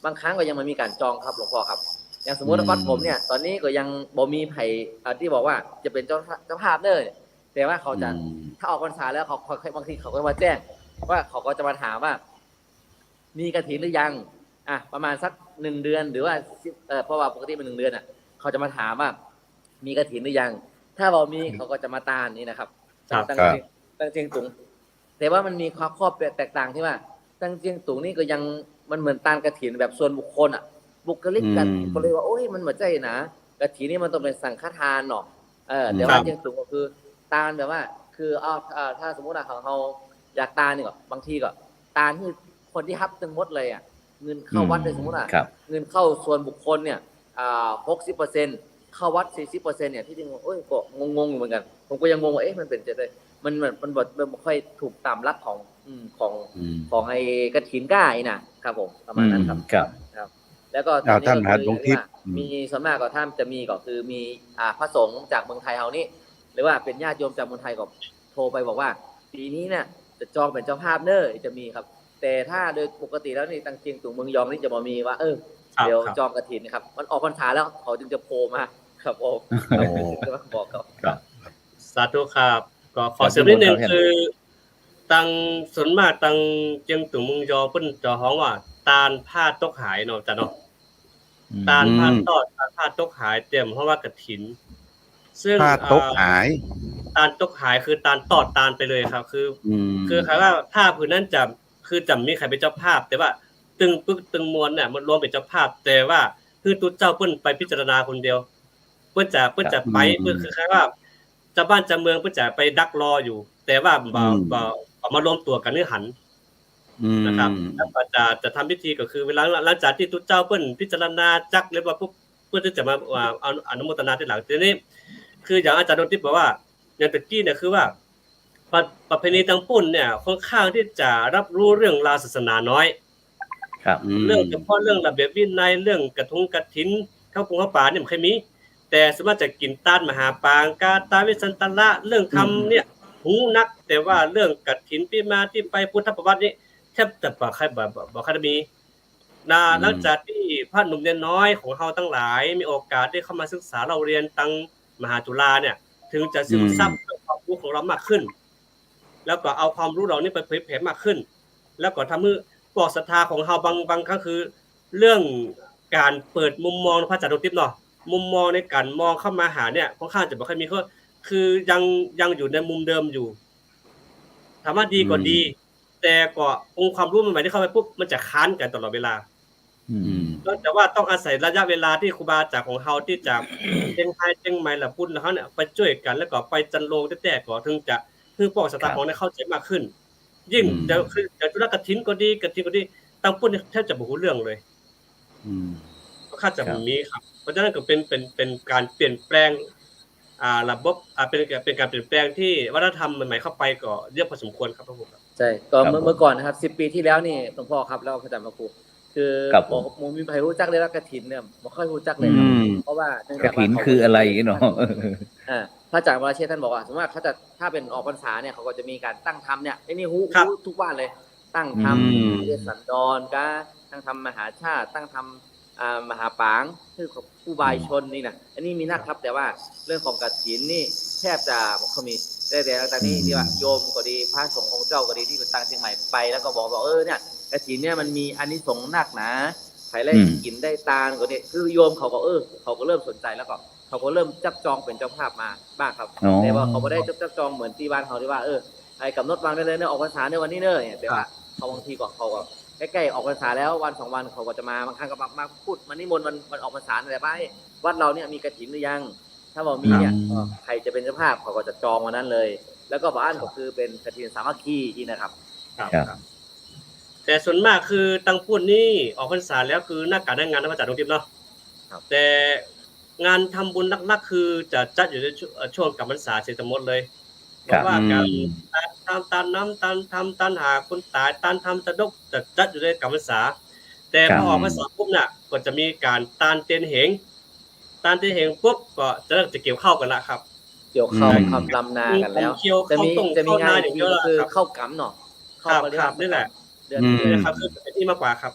บางครั้งก็ยังไม่มีการจองครับหลวงพ่อครับอย่างสมมติวัดผมเนี่ยตอนนี้ก็ยังบ่มีไผ่ที่บอกว่าจะเป็นเจ้าภาพเลยแต่ว่าเขาจะถ้าออกพรรษาแล้วเขาบางทีเขาก็มาแจ้งว่าเขาก็จะมาถามว่ามีกฐินหรือยังประมาณสัก1 เดือนหรือว่าเพราะว่าปกติเป็น1 เดือนเขาจะมาถามว่า มีกฐินหรือยังถ้าบ่มีเขาก็จะมาตานนี่นะครับตั้งเจียงตุงแต่ว่ามันมีข้อแตกต่างที่ว่าตั้งเจียงตุงนี่ก็ยังมันเหมือนตานกฐินแบบส่วนบุคคลอ่ะบุคลิกกันก็เลยว่าโอ้ยมันเหมือนใจนะกฐินนี่มันต้องเป็นสังฆทานเนาะแต่ว่าเจียงตุงก็คือตานแบบว่าคือถ้าสมมุติว่าเขาอยากตานนี่ก็บางทีก็ตานที่คนที่ฮับทั้งหมดเลยอ่ะเงินเข้าวัดเลยสมมุติว่าเงินเข้าส่วนบุคคลเนี่ย60%เข้าวัด 40% เนี่ยที่จริงโอ้ยก็งงๆอยู่เหมือนกันผมก็ยังงงว่าเอ๊ะมันเป็นจะได้มันบ่ค่อยถูกตามหลักของไอ้กฐินก้าอีนะครับผมประมาณนั้นครับครับแล้วก็ตอนนี้ก็คือมีส่วนมากก็ท่านจะมีก็คือมีพระสงฆ์จากเมืองไทยเฮานี่หรือว่าเป็นญาติโยมจากเมืองไทยก็โทรไปบอกว่าปีนี้เนี่ยจะจองเป็นเจ้าภาพเด้อจะมีครับแต่ถ้าโดยปกติแล้วนี่ตังเจียงตุงเมืองยองนี่จะบ่มีว่าเดี๋ยวจองกฐินนะครับมันออกพรรษาแล้วเขาจึงจะโผล่มาครับผมบอกครับสาธุครับก็ขอเสริมนิดนึงคือตังส่วนมากตังเจียงตุงเมืองยอเพิ่นจะฮ้องว่าตาลผ้าตกหายเนาะจ้ะเนาะตาลผ้าตอดผ้าตกหายเตรียมเพราะว่ากฐินซึ่งผ้าตกหายตาลตกหายคือตาลตอดตาลไปเลยครับคือคล้ายว่าผ้าผืนนั้นจะมีใครเป็นเจ้าภาพแต่ว่าตึงปึ๊กตึงมวลเนี่ยมันรวมเป็นเจ้าภาพแต่ว่าคือตุ๊เจ้าเพิ่นไปพิจารณาคนเดียวเพิ่นจะไปเพิ่นคือคล้ายว่าเจ้าบ้านเจ้าเมืองเพิ่นจะไปดักรออยู่แต่ว่าบ่มารวมตัวกันนี่หันนะครับแล้วก็จะทำพิธีก็คือเวลาหลังจากที่ตุ๊เจ้าเพิ่นพิจารณาจักเรียบร้อยปุ๊บเพิ่นจะมาเอาอนุโมทนาทีหลังทีนี้คืออย่างอาจารย์ดนตรีบอกว่าอย่างตะกี้เนี่ยคือว่าประเพณีทางปุ้นเนี่ยค่อนข้างที่จะรับรู้เรื่องราวศาสนาน้อยครับเรื่องเฉพาะเรื่องระเบียบวินัยเรื่องกฐินเข้ากรุงเข้าป่าเนี่ยมันเคยมีแต่สามารถจะกินต้านมหาปางกาตาวิสันตละเรื่องธรรมเนี่ยหูนักแต่ว่าเรื่องกฐินที่มาที่ไปพุทธประวัตินี่แทบจะบ่ใครมีหลังจากที่พระหนุ่มเนนน้อยของเฮาทั้งหลายมีโอกาสได้เข้ามาศึกษาเราเรียนตังมหาจุฬาเนี่ยถึงจะซึมซับความรู้ของเรามากขึ้นแล้วก็เอาความรู้เรานี่ไปเผยแผ่มากขึ้นแล้วก็ทำให้ปอกศรัทธาของเฮาบางครั้งคือเรื่องการเปิดมุมมองพระอาจารย์ดนตรีเนาะมุมมองในการมองเข้ามาหาเนี่ยค่อนข้างจะบ่ค่อยมีคือยังอยู่ในมุมเดิมอยู่ถามว่าดีกว่าดีแต่ก็องค์ความรู้ใหม่ๆที่เข้าไปปุ๊บมันจะค้านกันตลอดเวลาแต่ว่าต้องอาศัยระยะเวลาที่ครูบาอาจารย์ของเฮาที่จะเชียงไฮ้เชียงใหม่ละพุ่นแล้วเฮาเนี่ยไปช่วยกันแล้วก็ไปจันโลงแต่ก็ถึงจะคือปอกศรัทธาของเข้าใจมากขึ้นยิ่งจะคือจุลกฐินก็ดีตั้งปุ้นแทบจะบ่ฮู้เรื่องเลยก็คาดจะมีครับเพราะฉะนั้นก็เป็นการเปลี่ยนแปลงระบบเป็นการเปลี่ยนแปลงที่วัฒนธรรมใหม่ๆเข้าไปก็เยอะพอสมควรครับผมใช่ก็เมื่อก่อนนะครับ10ปีที่แล้วนี่หลวงพ่อครับแล้วอาจารย์พระครูคือบ่มีใครรู้จักเลยว่ากฐินเนี่ยบ่ค่อยรู้จักเลยครับเพราะว่ากฐินคืออะไรเนาะพระอาจารย์วรเชษฐ์ท่านบอกว่าสมมุติว่าเขาจะถ้าเป็นออกพรรษาเนี่ยเขาก็จะมีการตั้งธรรมเนี่ยนี่ฮู้ทุกวันเลยตั้งธรรมเทศสันดรก็ตั้งธรรมมหาชาติตั้งธรรมมหาปางคือผู้บายชนนี่นะอันนี้มีนะครับแต่ว่าเรื่องของกฐินนี่แทบจะบ่ค่อยมีแต่ตอนนี้ที่ว่าโยมก็ดีพระสงฆ์องค์เจ้าก็ดีที่เป็นตั้งเชียงใหม่ไปแล้วก็บอกเนี่ยกฐินเนี่ยมันมีอานิสงส์นักนะใครได้กินได้ตาลก็เนี่ยคือโยมเขาก็เขาก็เริ่มสนใจแล้วก็เขาก็เริ่มจับจองเป็นเจ้าภาพมาบ้างครับแต่ว่าเขาไม่ได้จับจองเหมือนที่บ้านเขาที่ว่าไอ้กำหนดวางได้เลยเนี่ยออกพรรษาในวันนี้เนี่ยแต่ว่าเขาบางทีก็เขาก็ใกล้ๆออกพรรษาแล้ววัน2วันเขาก็จะมาบางครั้งก็มาพูดมานิมนต์มันออกพรรษาอะไรบ้างวัดเราเนี่ยมีกฐินหรือยังถ้าบอกมีเนี่ยใครจะเป็นเจ้าภาพเขาก็จะจองวันนั้นเลยแล้วก็บ้านก็คือเป็นกฐินสามัคคีที่นะครับแต่ส่วนมากคือตั้งพูดนี่ออกพรรษาแล้วคือหน้าการงานพระอาจารย์ดวงทิพย์เนาะแต่งานทำบุญหลักๆคือจะจัดอยู่ในช่วงกลางพรรษาเสียทั้งหมดเลยเพราะว่าการตามน้ำตามหาคนตายตามทำตะดกจะจัดอยู่ในกลางพรรษาแต่พอออกพรรษาปุ๊บน่ะก็จะมีการตานเตียนเหงปุ๊บก็จะเกี่ยวข้าวกันละครับเกี่ยวข้าวทำลำนากันแล้วจะมีงานอย่างนี้คือเข้ากำเนาะเข้ามาเรียกนี่แหละเดือนนี้นะครับคือเป็นที่มากกว่าครับ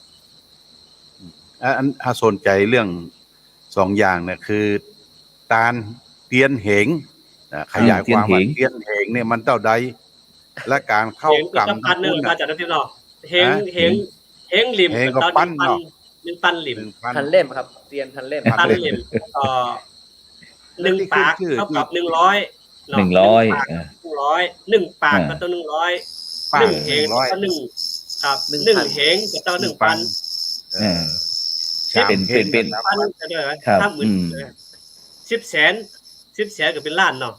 ถ้าสนใจเรื่อง2อย่างเนี่ยคือตาลเตียนเหงขยายความว่าเตียนเหงเนี่ยมันเท่าใดและการเข้ากำปั้นนึงมาจากที่เนาะเหงริมตอนนี้1 ตันริมพันเล่มครับเตียนพันเล่ม 1 ปากเท่ากับ100 100 1 ปากก็ต้อง100 1 เหงก็ต้อง1ครับ1 เหงก็ต้อง 1,000 เป็น พันก็ได้ ครับ 10 แสนก็เป็นล้านเนาะ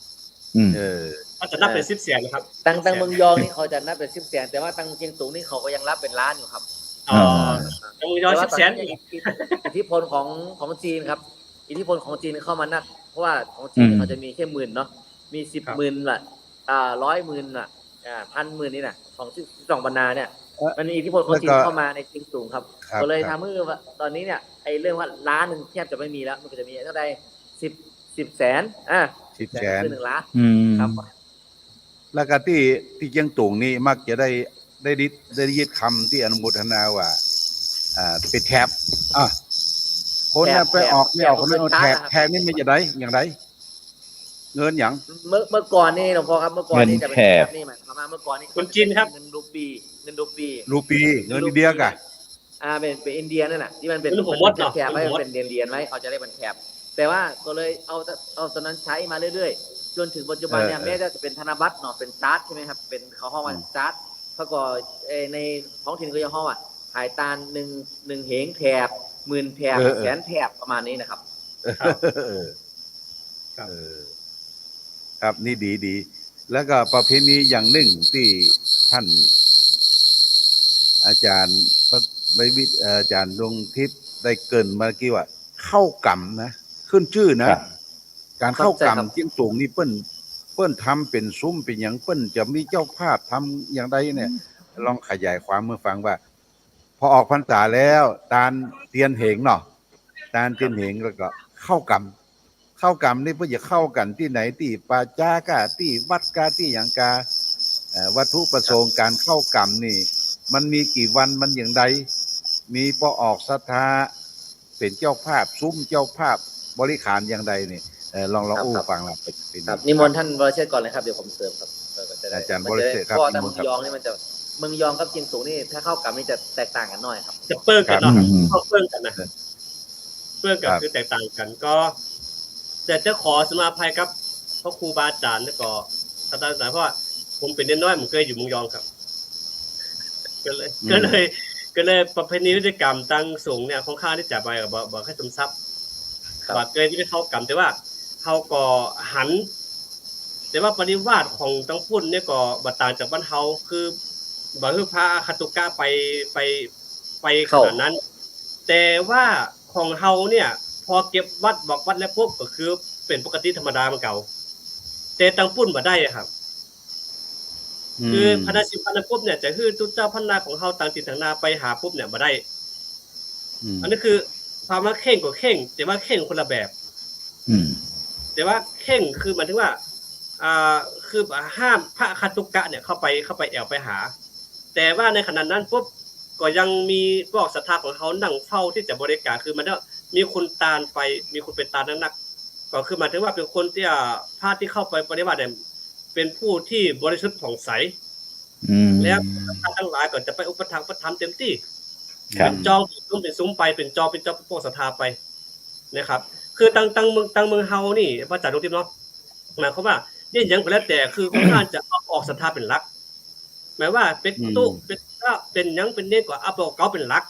เขาจะนับเป็น10 แสนนะครับ ตังเมืองยองนี่เขาจะนับเป็น10 แสนแต่ว่าตังเชียงตุงนี่เขาก็ยังรับเป็นล้านอยู่ครับ ตังเมืองยอง10 แสน อิทธิพลของจีนครับอิทธิพลของจีนเข้ามานักเพราะว่าของจีนเขาจะมีแค่หมื่นเนาะมี10 หมื่นละ100 หมื่นละ1,000 หมื่นนี่นะของ12 บรรณาเนี่ยมันมีอิทธิพลของจีนเข้ามาในเชียงตุงครับก็เลยทำให้ว่าตอนนี้เนี่ยไอ้เรื่องว่าล้านนึงแทบจะไม่มีแล้วมันก็จะมีเท่าใด10 แสน10 แสนคือ1 ล้านครับแล้วก็ที่เชียงตุงนี่มักจะได้ยินคำที่อนุโมทนาว่าเป็นแถบคนน่ะไปออกไม่ออกคนนั้นแถบนี่มันจะได้อย่างไรเงินอย่างเมื่อก่อนนี่หลวงพ่อครับเมื่อก่อนนี่จะเป็นแถบนี่หมายความว่าเมื่อก่อนนี่คนจีนครับเงินรูปีเงินอินเดียกะเป็นอินเดียนั่นแหละที่มันเป็นแถบไว้เป็นเรียนไว้เขาจะได้เป็นแถบแต่ว่าก็เลยเอาตอนนั้นใช้มาเรื่อยๆจนถึงปัจจุบันเนี่ยแม้จะเป็นธนบัตรเนาะเป็นชาร์ตใช่ไหมครับเป็นเขาห้องว่าชาร์ตพระก่อในท้องถิ่นก็ยังห้องว่าขายตาล1 เหงแถบ10,000 แถบแสนแถบประมาณนี้นะครับครับนี่ดีแล้วก็ประเพณีอย่างหนึ่งที่ท่านอาจารย์อาจารย์ดวงทิพย์ได้เกริ่นเมื่อกี้ว่าเข้ากรรมนะขึ้นชื่อนะการเข้ากรรมเชียงตุงนี่เปิ้นทำเป็นซุ้มเป็นอย่างเปิ้นจะมีเจ้าภาพทำอย่างใดเนี่ยลองขยายความเมื่อฟังว่าพอออกพรรษาแล้วตาลเตียนเหงเนาะตาลเตียนเหงแล้วก็เข้ากรรมนี่เพื่อจะเข้ากันที่ไหนที่ป่าจากะที่วัดกะที่อย่างกาวัตถุประสงค์การเข้ากรรมนี่มันมีกี่วันมันอย่างไรมีพอออกศรัทธาเป็นเจ้าภาพซุ้มเจ้าภาพบริขารอย่างใดนี่ลองฟังเราครับนิมนต์ท่านวรเชษฐ์ก่อนเลยครับเดี๋ยวผมเสริมครับอาจารย์วรเชษฐ์ครับเมืองยองนี่มันจะเมืองยองกับเชียงตุงนี่ถ้าเข้ากรรมนี่จะแตกต่างกันหน่อยครับจะเปิ้งกันเนาะเข้าเปิ้งกันนะเปิ้งกันคือแตกต่างกันก็แต่จะขอสมาภัยครับพระครูบาอาจารย์แล้วก็อาจารย์เพราะว่าผมเป็นเด็กน้อยผมเคยอยู่เมืองยองครับก็เลยประเพณีพิธีกรรมตั้งสงฆ์เนี่ยของข้าที่จะไปบ่ให้สมทรัพย์ว่าเคยที่ได้เข้ากรรมแต่ว่าเขาก็หันแต่ว่าปฏิวัติของตั้งพุ่นเนี่ยก็บ่ต่างจากบ้านเฮาคือบ่คือพระคตุกะไปขนาดนั้นแต่ว่าของเฮาเนี่ยพอเก็บวัดบอกวัดแล้วปุ๊บก็คือเป็นปกติธรรมดามันเก่าแต่ตั้งพุ่นบ่ได้ครับคือพระสิบพันปุ๊บเนี่ยจะคือทุกเจ้าพันนาของเฮาต่างจิตต่างนาไปหาปุ๊บเนี่ยบ่ได้อันนี้คือความว่าเข่งกับเข่งแต่ว่าเข่งคนละแบบแต่ว่าเข่งคือหมายถึงว่าคือห้ามพระคตุกะเนี่ยเข้าไปแอวไปหาแต่ว่าในขณะนั้นปุ๊บก็ยังมีพวกศรัทธาของเขานั่งเฝ้าที่จะบริการคือมันมีคนตาลไปมีคนเป็นตาลนักก็คือหมายถึงว่าเป็นคนที่พระที่เข้าไปปฏิบัติเนี่ยเป็นผู้ที่บริสุทธิ์ผ่องใสแล้วท่านทั้งหลายก็จะไปอุปถัมภ์ประทับเต็มที่เป็นจองเป็นซุ้มไปเป็นจองเป็นเจ้าพวกศรัทธาไปนะครับคือตั้งเมืองเฮานี่พระอาจารย์ดวงทิพย์เนาะหมายความว่าเนี่ยยังก็แล้วแต่คือค่อนข้างจะออกศรัทธาเป็นหลักหมายว่าเป็นตู้เป็นก็เป็นยังเป็นเนี่ยกว่าเอาเขาเป็นหลัก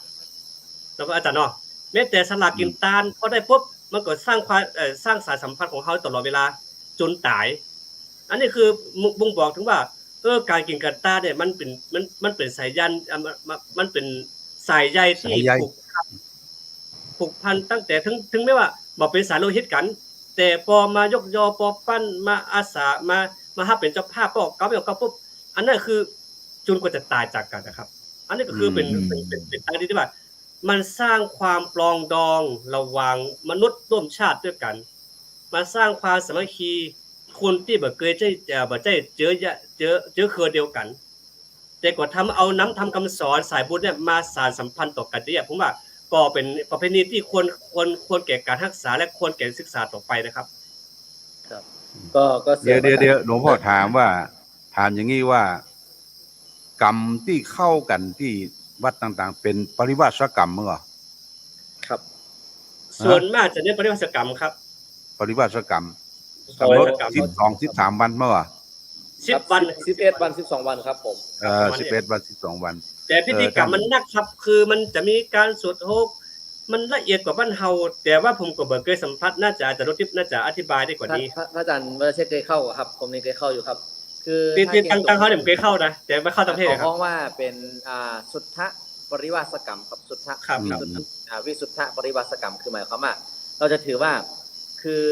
แล้วก็อาจารย์เนาะแม้แต่สลากกินตาลพอได้ปุ๊บมันก็สร้างความสร้างสายสัมพันธ์ของเขาตลอดเวลาจนตายอันนี้คือบ่งบอกถึงว่าการกินกันตาเนี่ยมันเป็นสายยันมันเป็นสายใยที่ผูกพันตั้งแต่ถึงไม่ว่าบ่เป็นสายโลหิตกันแต่พอมายกยอปอปั้นมาอาสามาฮับเป็นเจ้าภาพก็เขาไม่เอาปุ๊บอันนั้นคือจนกว่าจะตายจากกันนะครับอันนี้ก็คือเป็นอันที่ว่ามันสร้างความปรองดองระหว่างมนุษย์ร่วมชาติด้วยกันมาสร้างความสามัคคีคนที่บ่เคยเจอเครือเดียวกันแต่ก็ทำเอาน้ำทำคำสอนสายบุญเนี่ยมาสานสัมพันธ์ต่อกันเนี่ยผมว่าก็เป็นประเพณีที่ควรแก่การรักษาและควรแก่ศึกษาต่อไปนะครับครับก็เดี๋ยวหลวงพ่อถามอย่างนี้ว่ากรรมที่เข้ากันที่วัดต่างๆเป็นปริวาสกรรมมั้งเหรอครับส่วนมากจะเน้นปริวาสกรรมครับ ปริวาสกรรม ปริ กำหน วา ด สกรรม 12-13 วันเมื่อวะ 10 วัน 11 วัน 12 วันครับผม 11 วัน 12 วัน แต่พิธีกรรมมันหนักครับ คือมันจะมีการสวดโฮกมันละเอียดกว่าบ้านเฮาแต่ว่าผมก็บ่เคยสัมผัสน่าจะอาจารย์รถทิพย์น่าจะอธิบายได้กว่านี้ พระอาจารย์วรเชษฐ์เคยเข้าครับผมนี่เคยเข้าอยู่ครับ คือ ตีตั้งเขาเนี่ยผมเคยเข้านะแต่ไม่เข้าทั้งประเทศ เขา เลยครั ห้ บ องว่าเป็นสุทธะปริวาสกรรมครับสุทธะ ครับ วิสุทธะปริวาสกรรมคือหมายความว่าเราจะถือว่าคือ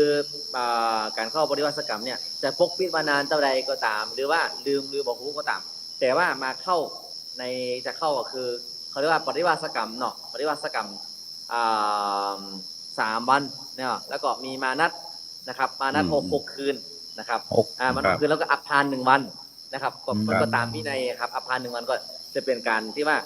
การเข้าปริวาสกรรมเนี่ยจะปกปิดมานานเท่าใดก็ตาม หรือว่าลืมหรือบอกรู้ก็ตาม แต่ว่ามาเข้าในจะเข้าก็คือเขาเรียกว่าปริวาสกรรมเนาะปริวาสกรรม3 วันเนี่ยแล้วก็มีมานัดนะครับมานัด6 คืนนะครับมานัด6 คืนแล้วก็อัปทาน 1 วันนะครับก็ตามวินัยครับอัปทาน 1 วันก็จะเป็นการที่ว่า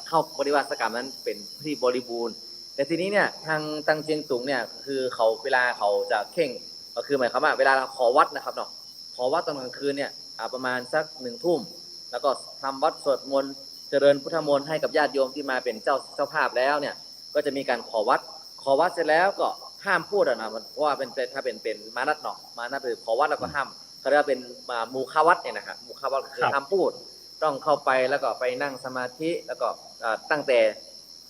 เข้าปริวาสกรรมนั้นเป็นที่บริบูรณ์แต่ทีนี้เนี่ยทางตังเจียงตุงเนี่ยคือเขาเวลาเขาจะเข่งก็คือหมายความว่าเวลาเราขอวัดนะครับเนาะขอวัดตอนกลางคืนเนี่ยประมาณสัก1 ทุ่มแล้วก็ทำวัดสวดมนต์เจริญพุทธมนต์ให้กับญาติโยมที่มาเป็นเจ้าภาพแล้วเนี่ยก็จะมีการขอวัดเสร็จแล้วก็ห้ามพูดนะเพราะว่าถ้าเป็นมานัดเนาะมานัดหรือขอวัดแล้วก็ห้ามเขาเรียกว่าเป็นมูคาวัดเนี่ยนะครับมูคาวัดคือห้ามพูดต้องเข้าไปแล้วก็ไปนั่งสมาธิแล้วก็ตั้งแต่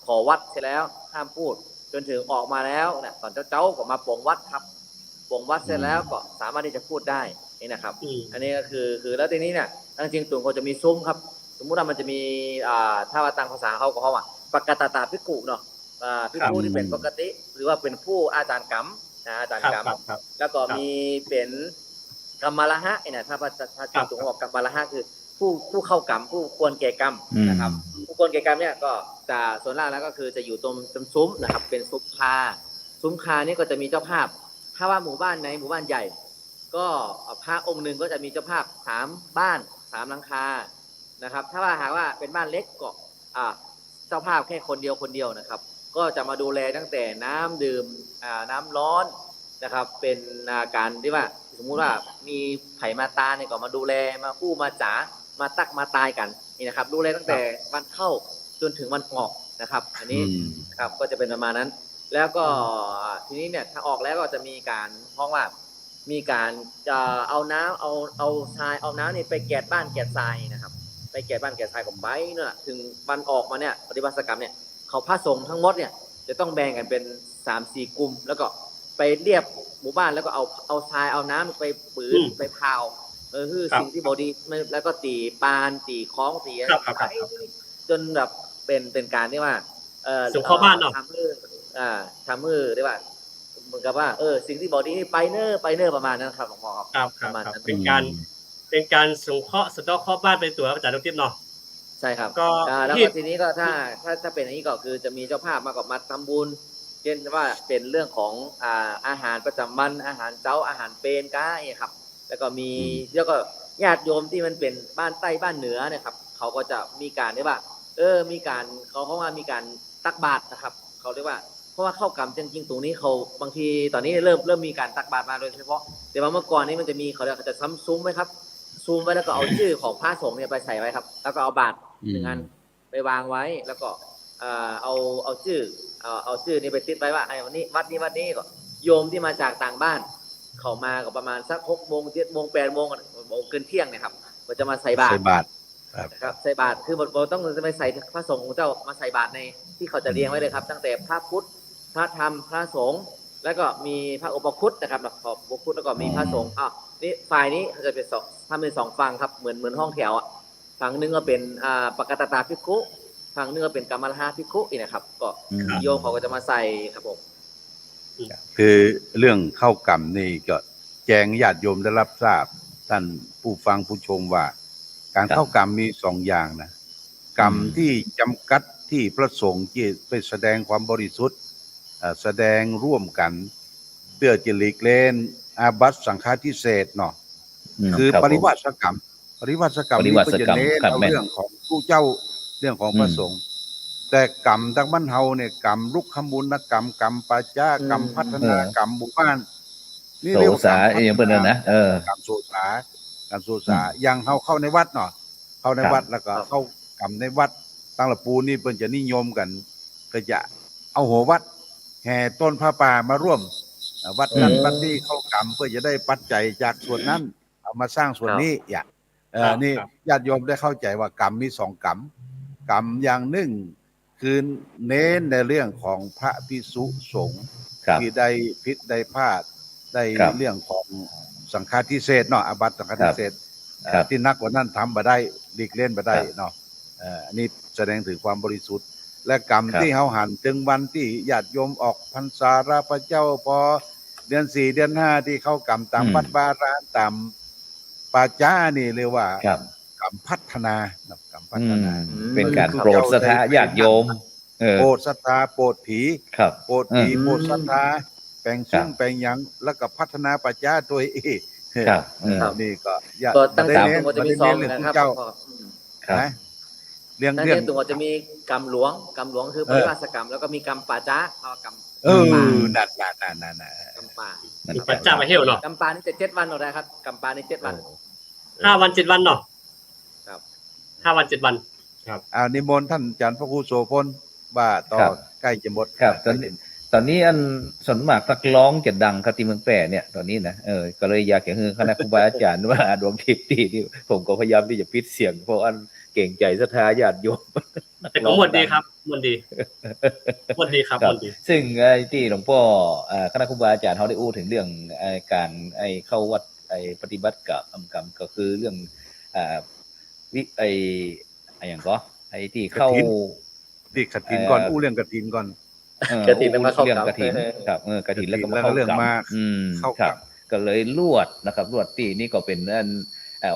ขอวัดเสร็จแล้วห้ามพูดจนถึงออกมาแล้วเนี่ยตอนเจ้าก็มาปลงวัดครับปลงวัดเสร็จแล้วก็สามารถที่จะพูดได้นี่นะครับอันนี้ก็คือแล้วทีนี้เนี่ยจริงๆตุ่มเขาจะมีซุ้มครับสมมุติว่ามันจะมีถ้าว่าตามภาษาเขาก็เขาว่าปกตตาภิกขุเนาะภิกขุที่เป็นปกติหรือว่าเป็นผู้อาจารย์กรรมอาจารย์กรรมแล้วก็มีเป็นกรรมละหะเนี่ยถ้าตุ่มบอกกรรมละหะคือผู้เข้ากรรมผู้ควรแก่กรรมนะครับผู้ควรแก่กรรมเนี่ยก็จะส่วนล่างแล้วก็คือจะอยู่ตรงซุ้มนะครับเป็นซุ้มคานี่ก็จะมีเจ้าภาพถ้าว่าหมู่บ้านในหมู่บ้านใหญ่ก็พระองค์หนึ่งก็จะมีเจ้าภาพ3 บ้าน3 หลังคานะครับถ้าว่าหากว่าเป็นบ้านเล็กก็เจ้าภาพแค่คนเดียวนะครับก็จะมาดูแลตั้งแต่น้ำดื่มน้ำร้อนนะครับเป็นการที่ว่าสมมุติว่ามีไผ่มาตาเนี่ยก็มาดูแลมากู้มาจ๋ามาตักมาตายกันนี่นะครับดูแลตั้งแต่วันเข้าจนถึงวันออกนะครับอันนี้ครับก็จะเป็นประมาณนั้นแล้วก็ทีนี้เนี่ยถ้าออกแล้วก็จะมีการห้องว่ามีการเอาน้ำเอาทรายเอาน้ำนี่ไปแกะบ้านแกะทรายนะครับไปแกะบ้านแกะทรายของไบเนี่ยถึงวันออกมาเนี่ยปฏิบัติกรรมเนี่ยเขาพระสงฆ์ทั้งหมดเนี่ยจะต้องแบ่งกันเป็น 3-4 กลุ่มแล้วก็ไปเรียบหมู่บ้านแล้วก็เอาทรายเอาน้ำไปปืนไปพาวคือสิ่งที่บอดีแล้วก็ตีปานตีคล้องตีจนแบบเป็นการที่ว่าสงเคราะห์บ้านเนาะทำมือได้ว่าเหมือนกับว่าสิ่งที่บอดีนี่ไปเนอร์ประมาณนั้นครับหลวงพ่อครับประมาณนั้นเป็นการสงเคราะห์สะเดาะเคราะห์บ้านเป็นตัวอาจารย์รถทิพย์เนาะใช่ครับแล้วก็ทีนี้ก็ถ้าเป็นอย่างนี้ก็คือจะมีเจ้าภาพมากับมาทำบุญเช่นว่าเป็นเรื่องของอาหารประจำวันอาหารเจ้าอาหารเป็นก้าเนี่ยครับแล้วก็มีแล้วก็ญาติโยมที่มันเป็นบ้านใต้บ้านเหนือเนี่ยครับเขาก็จะมีการที่ว่ามีการเขาว่ามีการตักบาตรนะครับเขาเรียกว่าเพราะว่าเข้ากรรมจริงๆตรงนี้เขาบางทีตอนนี้เริ่มมีการตักบาตรมาโดยเฉพาะแต่ว่าเมื่อก่อนนี้มันจะมีเขาจะซ้ำซุ้มไว้ครับซูมไว้แล้วก็เอาชื่อของพระสงฆ์เนี่ยไปใส่ไว้ครับแล้วก็เอาบาตร1 อันไปวางไว้แล้วก็เอาชื่อนี่ไปติดไว้ว่าไอ้วันนี้วัดนี้ก็โยมที่มาจากต่างบ้านเขามาก็ประมาณสัก6 โมง 7 โมง 8 โมงเกินเที่ยงเนี่ยครับก็จะมาใส่บาตรครับใส่บาตรคือเราต้องจะไปใส่พระสงฆ์ของเจ้ามาใส่บาตรในที่เขาจะเรียงไว้เลยครับตั้งแต่พระพุทธพระธรรมพระสงฆ์แล้วก็มีพระอุปคุตนะครับขอบอุปคุตแล้วก็มีพระสงฆ์นี่ฝ่ายนี้เขาจะเป็นทำเป็น2 ฝั่งครับเหมือนห้องแถวฝั่งนึงก็เป็นปกตตาภิกขุฝั่งนึงก็เป็นกรรมละหะภิกขุอีกนะครับก็โยมเขาก็จะมาใส่ครับผมคือเรื่องเข้ากรรมนี่ก็แจ้งญาติโยมได้รับทราบท่านผู้ฟังผู้ชมว่าการเข้ากรรมมี2 อย่างนะกรรมที่จำกัดที่พระสงฆ์ที่ไปแสดงความบริสุทธิ์แสดงร่วมกันเพื่อจะหลีกเล่นอาบัติสังฆาทิเศษเนาะคือปริวาสกรรมนี่ก็จะเน้นเอาเรื่องของผู้เจ้าเรื่องของพระสงฆ์แต่กรรมทางบ้านเฮาเนี่ยกรรมลุกขมูลกรรมกรรมปัจจากรรมพัฒนากรรมหมู่บ้านนี่เรียกว่าอย่างเป็นนะกรรมโสสาอย่างเฮาเข้าในวัดเนาะเข้าในวัดแล้วก็เข้ากรรมในวัดตั้งละปูนี่เพิ่นจะนิยมกันก็จะเอาหัววัดแห่ต้นผ้าป่ามาร่วม วัดนั้นวัดนี้เข้ากรรมเพื่อจะได้ปัจจัยจากส่วนนั้นเอามาสร้างส่วนนี้อย่างนี่ญาติโยมได้เข้าใจว่ากรรมมี2 กรรมกรรมอย่างหนึ่งคือเน้นในเรื่องของพระภิกษุสงฆ์ที่ได้ผิดได้พลาดได้เรื่องของสังฆาทิเศษเนาะอาบัติสังฆาทิเศษที่นักกว่านั้นทำมาได้หลีกเล่นมาได้เนาะอันนี้แสดงถึงความบริสุทธิ์และกรรมที่เขาหันถึงวันที่ญาติโยมออกพรรษาราพเจ้าพอเดือน4เดือน5ที่เข้ากรรมตามวัดบารานตามป่าจ้านี่เรียกว่ากรรมพัฒนากรรมพัฒนาเป็นการโปรดศรัทธาญาติโยมโปรดศรัทธาโปรดผีโปรดผีโปรดศรัทธาแปลงซุ้มแปลงหยังแล้วก็พัฒนาป่าจ้าตัวเองนี่ก็ตั้งแต่ตัวจะมี2นะครับเรื่องตัวจะมีกรรมหลวงคือปริวาสกรรมแล้วก็มีกรรมป่าจ้ากรรมนั่นกรรมป่าป่าจ้ามาเที่ยวเนาะกรรมป่านี่7 วันนะครับกรรมป่านี่7 วัน5 วัน7 วันเนาะครับ5 วัน 7 วันครับนิมนต์ท่านอาจารย์พระครูโสพลว่าต่อใกล้จะหมดครับตอนนี้อันส่วนมากนักร้องจะดังครับที่เมืองแปร่เนี่ยตอนนี้นะก็เลยอยากจะให้คณะครูบาอาจารย์ว่าดวงทิพย์ที่ผมก็พยายามที่จะปิดเสียงเพราะอันเก่งใจศรัทธาญาติโยมแต่ก็หมดดีครับหมดดีครับหมดดีซึ่งที่หลวงพ่อคณะครูบาอาจารย์เขาได้อู้ถึงเรื่องการเข้าวัดปฏิบัติกับกรรมก็คือเรื่องอย่างก็ที่เข้าที่กฐินก่อนอู้เรื่องกฐินก่อนกฐินมาเข้ากับกฐินครับกฐินแล้วก็เรื่องมากเข้ากับก็เลยลวดนะครับลวดที่นี่ก็เป็น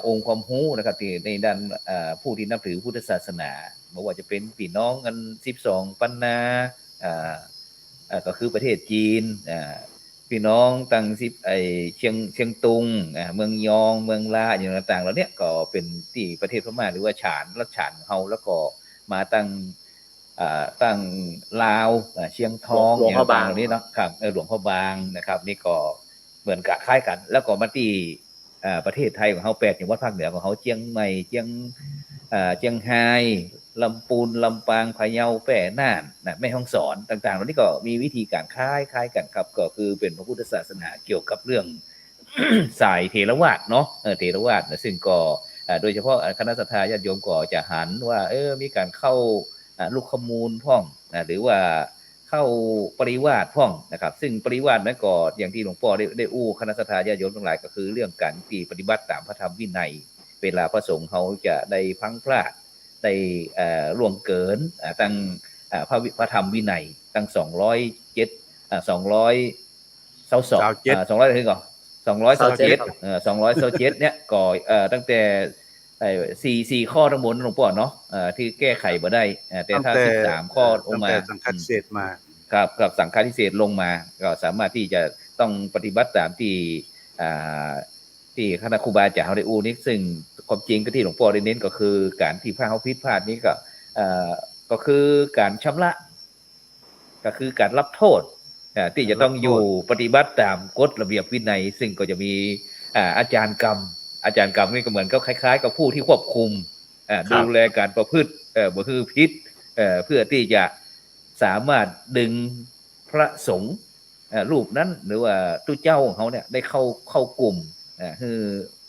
องค์ความรู้นะครับที่ในด้านผู้ที่นับถือพุทธศาสนาไม่ว่าจะเป็นพี่น้องกัน12ปันนาก็คือประเทศจีนพี่น้องตั้งเชียงตุงเมืองยองเมืองลาอย่างต่างๆแล้วเนี่ยก็เป็นที่ประเทศพม่าหรือว่าฉานรัชฉานเฮาแล้วก็มาตั้งลาวเชียงทองอย่างต่างๆเหล่านี้เนาะครับหลวงพ่อบางนะครับนี่ก็เหมือนกับคล้ายกันแล้วก็มาที่ประเทศไทยของเฮา8จังหวัดภาคเหนือของเฮาเชียงใหม่เชียงรายลำพูนลำปางพะเยาแพร่น่านแม่ฮ่องสอนต่างๆเหล่านี้ก็มีวิธีการคล้ายกันครับก็คือเป็นพระพุทธศาสนาเกี่ยวกับเรื่อง สายเถรวาทเนาะเถรวาทซึ่งก็โดยเฉพาะคณะศรัทธาญาติโยมก็จะหันว่ามีการเข้าลูกขมูลพ่องหรือว่าเข้าปริวาสพ่องนะครับซึ่งปริวาสนั้นก็อย่างที่หลวงพ่อได้อู้คณะศรัทธาญาติโยมทั้งหลายก็คือเรื่องการที่ปฏิบัติตามพระธรรมวินัยเวลาพระสงฆ์เขาจะได้พังพลาดได้ล่วงเกินตั้งพระธรรมวินัยตั้ง200ถึงก่อน227เนี่ยก็ตั้งแต่4ข้อทั้งหมดหลวงพ่อเนาะที่แก้ไขบ่ได้แต่ถ้า13ข้อลงมาสังฆาทิเศษมาครับกับสังฆาทิเศษลงมาก็สามารถที่จะต้องปฏิบัติตามที่คณะครูบาอาจารย์ได้อู้นี้ซึ่งความจริงก็ที่หลวงพ่อได้เน้นก็คือการที่พระเฮาผิดพลาดนี้ก็คือการชำระก็คือการรับโทษที่จะต้องอยู่ปฏิบัติตามกฎระเบียบวินัยซึ่งก็จะมีอาจารย์กรรมนี่ก็เหมือนก็คล้ายๆกับผู้ที่ควบคุมดูแลการประพฤติบ่คือผิดเพื่อที่จะสามารถดึงพระสงฆ์รูปนั้นหรือว่าตู้เจ้าของเขาเนี่ยได้เข้ากลุ่มคือ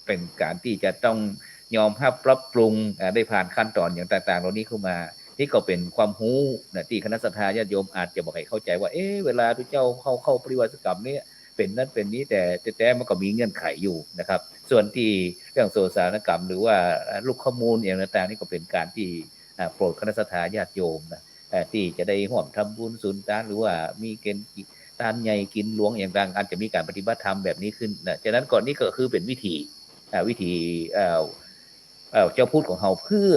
เป็นการที่จะต้องยอมรับปรับปรุงได้ผ่านขั้นตอนอย่างต่างๆเหล่านี้เข้ามานี่ก็เป็นความรู้ที่คณะศรัทธาญาติโยมอาจจะบอกให้เข้าใจว่าเวลาตู้เจ้าเข้าปริวาสกรรมนี้เป็นนั้นเป็นนี้แต่มันก็มีเงื่อนไขอยู่นะครับส่วนที่เรื่องโสสานกรรมหรือว่าลูกข้อมูลอย่างต่างๆนี่ก็เป็นการที่โปรดคณะศรัทธาญาติโยมนะที่จะได้ร่วมทำบุญสุนทานหรือว่ามีเกณฑ์ทานใหญ่กินหลวงอย่างต่างอาจจะมีการปฏิบัติธรรมแบบนี้ขึ้นนะฉะนั้นก่อนนี้ก็คือเป็นวิธีเจ้าพูดของเราเพื่อ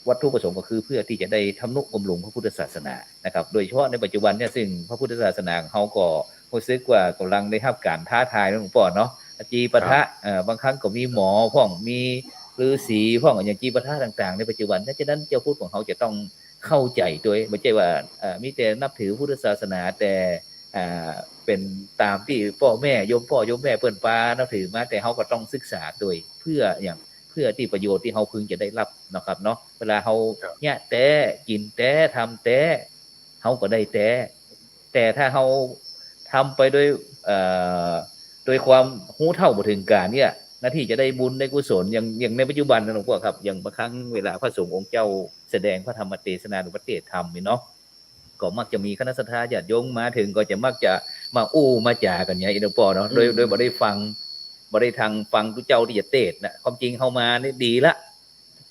วัตถุประสงค์ก็คือเพื่อที่จะได้ทำนุบำรุงพระพุทธศาสนานะครับโดยเฉพาะในปัจจุบันเนี่ยซึ่งพระพุทธศาสนาของเราก็รู้สึกว่ากำลังได้รับการท้าทายหลวงพ่อเนาะจีปะทะบางครั้งก็มีหมอพ่องมีฤาษีพ่องอย่างจีปะทะต่างๆในปัจจุบันฉะนั้นเจ้าพูดของเขาจะต้องเข้าใจด้วยไม่ใช่ว่ามีแต่นับถือพุทธศาสนาแต่เป็นตามที่พ่อแม่โยมแม่เปิ้นปานับถือมาแต่เขาก็ต้องศึกษาโดยเพื่อที่ประโยชน์ที่เขาพึงจะได้รับนะครับเนาะเวลาเขาเนี่ยแต่กินแต่ทำแต่เขาก็ได้แต่ถ้าเขาท ทำไปด้วยโดยความรู้เท่าบ่ถึงการเนี่ยหน้าที่จะได้บุญได้กุศลอย่างในปัจจุบันนะหลวงพ่อครับอย่างบางครั้งเวลาพระสงฆ์องค์เจ้าแสดงพระธรรมเทศนาหรือพระเทศธรรมนี่เนาะก็มักจะมีคณะสัตยาญาติโยมมาถึงก็จะมักจะมามาจากันอย่างหลวงพ่อเนาะโดยบ่ได้ฟังบ่ได้ทางฟังทุกเจ้าที่จะเทศนะความจริงเข้ามานี่ดีละ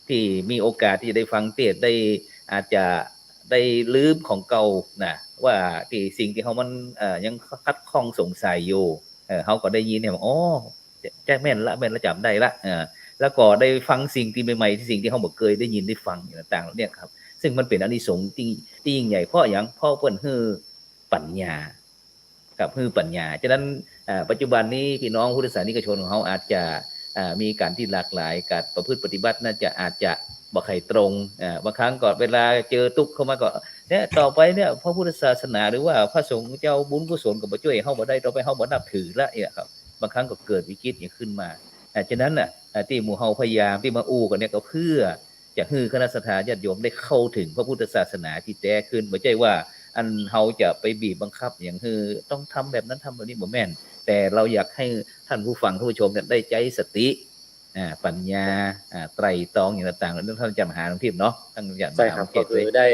ที่มีโอกาสที่จะได้ฟังเทศได้อาจจะได้ลืมของเก่านะว่าที่สิ่งที่เขามันยังคัดข้องสงสัยอยู่เขาก็ได้ยินเนี่ยอ๋อแจ้งแม่นละจำได้ละแล้วก็ได้ฟังสิ่งที่ใหม่ๆที่สิ่งที่เขาบอกเคยได้ยินได้ฟังต่างๆเนี่ยครับซึ่งมันเป็นอานิสงส์ที่ยิ่งใหญ่เพราะอย่างพ่อเปิ้นฮือปัญญากับฮือปัญญาฉะนั้นปัจจุบันนี้พี่น้องพุทธศาสนิกชนของเขาอาจจะมีการที่หลากหลายการประพฤติปฏิบัติน่าจะอาจจะบ่ใครตรงบางครั้งก็เวลาเจอทุกข์เข้ามาก็เนี่ยต่อไปเนี่ยพระพุทธศาสนาหรือว่าพระสงฆ์เจ้าบุญกุศลก็บ่ช่วยเฮาบ่ได้ต่อไปเฮาบ่นับถือละเนี่ยครับบางครั้งก็เกิดวิกฤตอย่างขึ้นมาฉะนั้นน่ะที่หมู่เฮาพยายามที่มาอู้กันเนี่ยก็เพื่อจะให้คณะสัตยาญาติโยมได้เข้าถึงพระพุทธศาสนาที่แท้ขึ้นบ่ใช่ว่าอันเฮาจะไปบีบบังคับอย่างคือต้องทำแบบนั้นทำแบบนี้บ่แม่นแต่เราอยากให้ท่านผู้ฟังผู้ชมเนี่ยได้ใจสติปัญญาไตรตรองอย่างต่างๆแล้วท่านจะมหาหลวงพี่เนาะท่านอยาก ใช่ครับก็คือได้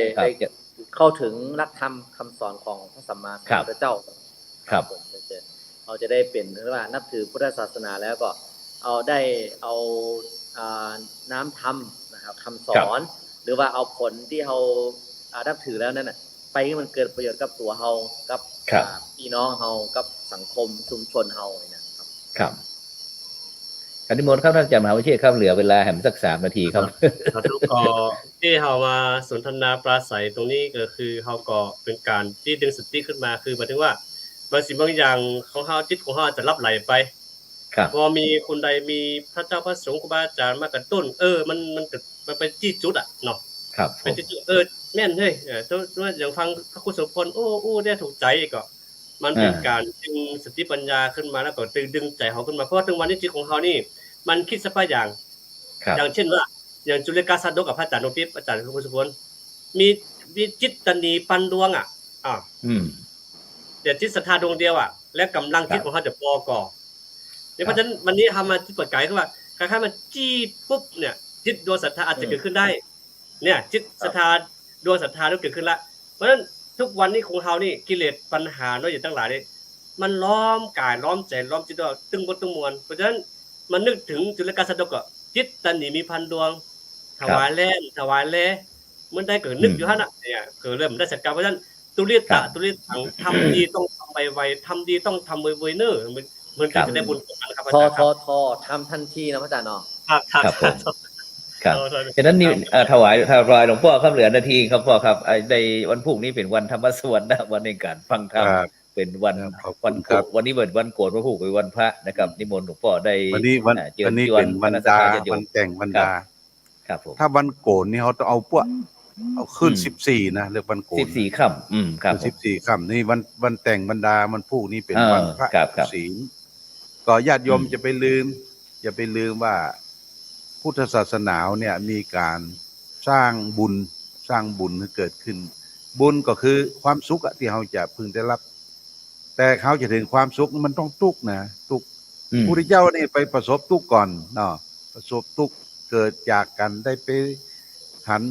เข้าถึงหลักธรรมคำสอนของพระสัมมาสัมพุทธเจ้าครับผมเราจะได้เป็นหรือว่านับถือพุทธศาสนาแล้วก็เอาน้ำธรรมนะครับคำสอนหรือว่าเอาผลที่เรานับถือแล้วนั่นน่ะไปให้มันเกิดประโยชน์กับตัวเรากับพี่น้องเรากับสังคมชุมชนเรานะครับครับอนุโมทนาครับท่านอาจารย์มหาวิเชษฐ์ครับเหลือเวลาแหมสัก3นาทีครับก็ที่เฮามาสนทนาปราศัยตรงนี้ก็คือเฮาก็เป็นการที่ดึงสติขึ้นมาคือหมายถึงว่าบางสิ่งบางอย่างของเฮาจิตของเฮาจะรับไหลไปพอมีคนใดมีพระเจ้าพระสงฆ์ครูบาอาจารย์มากระตุ้นมันเป็นที่จุดอ่ะเนาะครับเป็นที่จุดแม่นเฮ้ยว่าอย่างฟังพระครูโสพลโอ้เนี่ยถูกใจก็มันเป็นการดึงสติปัญญาขึ้นมาแล้วก็ดึงใจเฮาขึ้นมาเพราะว่าถึงวันนี้จิตของเฮานี่มันคิดสักอย่างเช่นว่าอย่างจุลกาสัตว์กับพระอาจารย์นพทิพย์อาจารย์พระครูโสพลมีจิตตนีปันดวงอ่ะแต่จิตศรัทธาดวงเดียวอ่ะและกำลังจิตของเฮาจะพอก่อเพราะฉะนั้นวันนี้ทำมาที่เปิดไกลคือว่าคล้ายๆมันจี้ปุ๊บเนี่ยจิตดวงศรัทธาอาจจะเกิดขึ้นได้เนี่ยจิตศรัทธาดวงศรัทธาเกิดขึ้นละเพราะฉะนั้นทุกวันนี้ของเฮานี่กิเลสปัญหาน้อยอยู่ทั้งหลายนี่มันล้อมกายล้อมใจล้อมจิตด้วยตึงบนตึงมวลเพราะฉะนั้นมันนึกถึงจุลกาสัตว์ก็จิตตันนี่มีพันดวงถวายแลมันได้เกิดนึกอยู่หั่นน่ะเนี่ยเกิดเริ่มได้สักการเพราะฉะนั้นตุลิตะทำดีต้องทำไวๆทำดีต้องทำไวๆเน้อมันจะได้บุญนะครับอาจารย์ครับทำทันทีนะอาจารย์เนาะครับฉะนั้นนี่ถวายหลวงพ่อครับเหลือนาทีครับพ่อครับในวันพรุ่งนี้เป็นวันธรรมสวดนะวันในการฟังธรรมเป็นวันโกรธวันนี้เป็นวันโกรธพระผู้เป็นวันพระนะครับนิมนต์หลวงพ่อได้วันนี้เป็นวันดาวันแต่งวันดาครับผมถ้าวันโกรธนี่เขาต้องเอาพวกเอาขึ้น14นะเรียกวันโกรธ14ค่ำครับ14ค่ำนี่วันแต่งวันดาวันพุธนี้เป็นวันพระศีลก็ญาติโยมจะไปลืมว่าพุทธศาสนาเนี่ยมีการสร้างบุญให้เกิดขึ้นบุญก็คือความสุขที่เราจะพึงได้รับแต่เขาจะถึงความสุขมันต้องทุกข์นะทุกข์พระพุทธเจ้านี่ไปประสบทุกข์ก่อนเนาะประสบทุกข์เกิดจากกันได้ไปหัน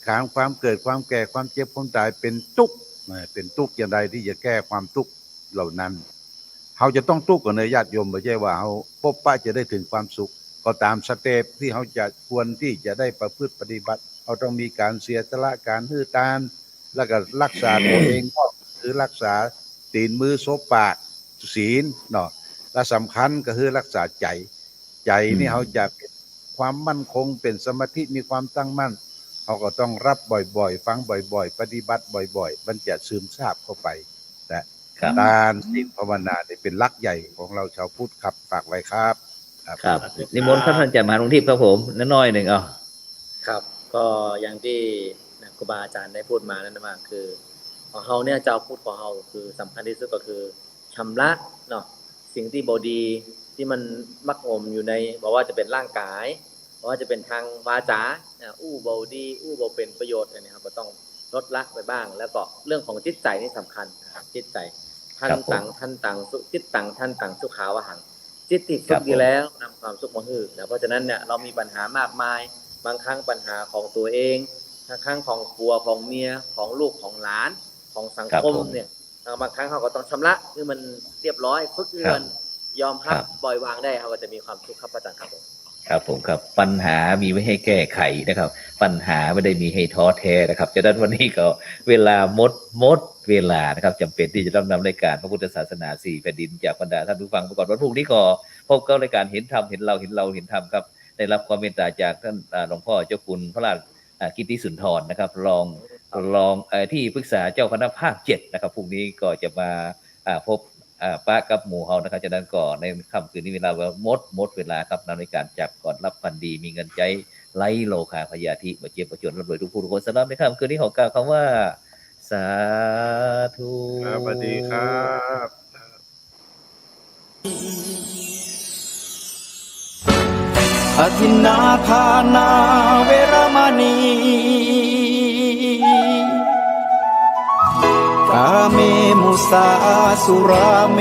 ขางความเกิดความแก่ความเจ็บความตายเป็นทุกข์อย่างไรที่จะแก้ความทุกข์เหล่านั้นเขาจะต้องทุกข์ก่อนเลยญาติโยมไม่ใช่ว่าเขาพบปะจะได้ถึงความสุขก็ตามสเต็ปที่เขาจะควรที่จะได้ประพฤติปฏิบัติเขาต้องมีการเสียสละการฮื้อตานแล้วก็รักษาตัวเองก็คือรักษาตีนมือโซปากศีลเนาะและสำคัญก็คือรักษาใจนี่เขาจะเป็นความมั่นคงเป็นสมาธิมีความตั้งมั่นเขาก็ต้องรับบ่อยๆฟังบ่อยๆปฏิบัติบ่อยๆมันจะซึมซาบเข้าไปนะการศีลภาวนาเนี่ยเป็นหลักใหญ่ของเราชาวพุทธครับฝากไว้ครับครับนิมนต์ท่านอาจารย์มหาหลวงทิพย์ครับผมน้อยหนึ่งครับก็อย่างที่ครูบาอาจารย์ได้พูดมานั่นว่าคือของเราเนี่ยเจ้าพุทธของเราคือสำคัญที่สุดก็คือชำระเนาะสิ่งที่บดีที่มันมักอมอยู่ในบอกว่าจะเป็นร่างกายบอกว่าจะเป็นทางวาจาบดีบเป็นประโยชน์นะครับก็ต้องลดละไปบ้างแล้วก็เรื่องของจิตใจนี่สำคัญนะครับจิตใจท ท่าน ครับผม ต่างท่านต่างสุจิตต่างท่านต่างสุขาวหังจิตติด ครั สุ บ ขดีแล้วนำความสุขมาให้นะเพราะฉะนั้นเนี่ยเรามีปัญหามากมาย บางครั้งปัญหาของตัวเองบางครั้งของครัวของเมียของลูกของหลานของสัง ครับ คม ผม เนี่ยบางครั้งเขาก็ต้องชำระคือมันเรียบร้อยฝึกเรือนยอมรับ ครับ ปล่อยวางได้เขาก็จะมีความสุขครับอาจารย์ครับผม ครับผมครับปัญหามีไว้ให้แก้ไขนะครับ ปัญหาไม่ได้มีให้ท้อแท้นะครับฉะนั้นวันนี้ก็เวลาหมดเวลานะครับจำเป็นที่จะต้องนำรายการพระพุทธศาสนาสี่แผ่นดินจากบรรดาท่านผู้ฟังไปก่อนวันพรุ่งนี้ก็พบกับรายการเห็นธรรมเห็นเราเห็นธรรมครับได้รับความเมตตาจากท่านหลวงพ่อเจ้าคุณพระราชกิตติสุนทรนะครับรองที่ปรึกษาเจ้าคณะภาค7นะครับพรุ่งนี้ก็จะมาพบป้ากับหมู่เฮานะครับฉะนั้นก็ในค่ำคืนนี้เวลาหมดเวลาครับนำในการจับก่อนรับพันดีมีเงินใจไล่โลคาพยาธิมาเจ็บประจนร่ำรวยทุกผู้ทุกคนสำหรับในค่ำคืนนี้ขอกล่าวคำว่าสาธุ ครับสวัสดีครับ อธินนาทานาเวรมณีกาเมมุสาสุราเม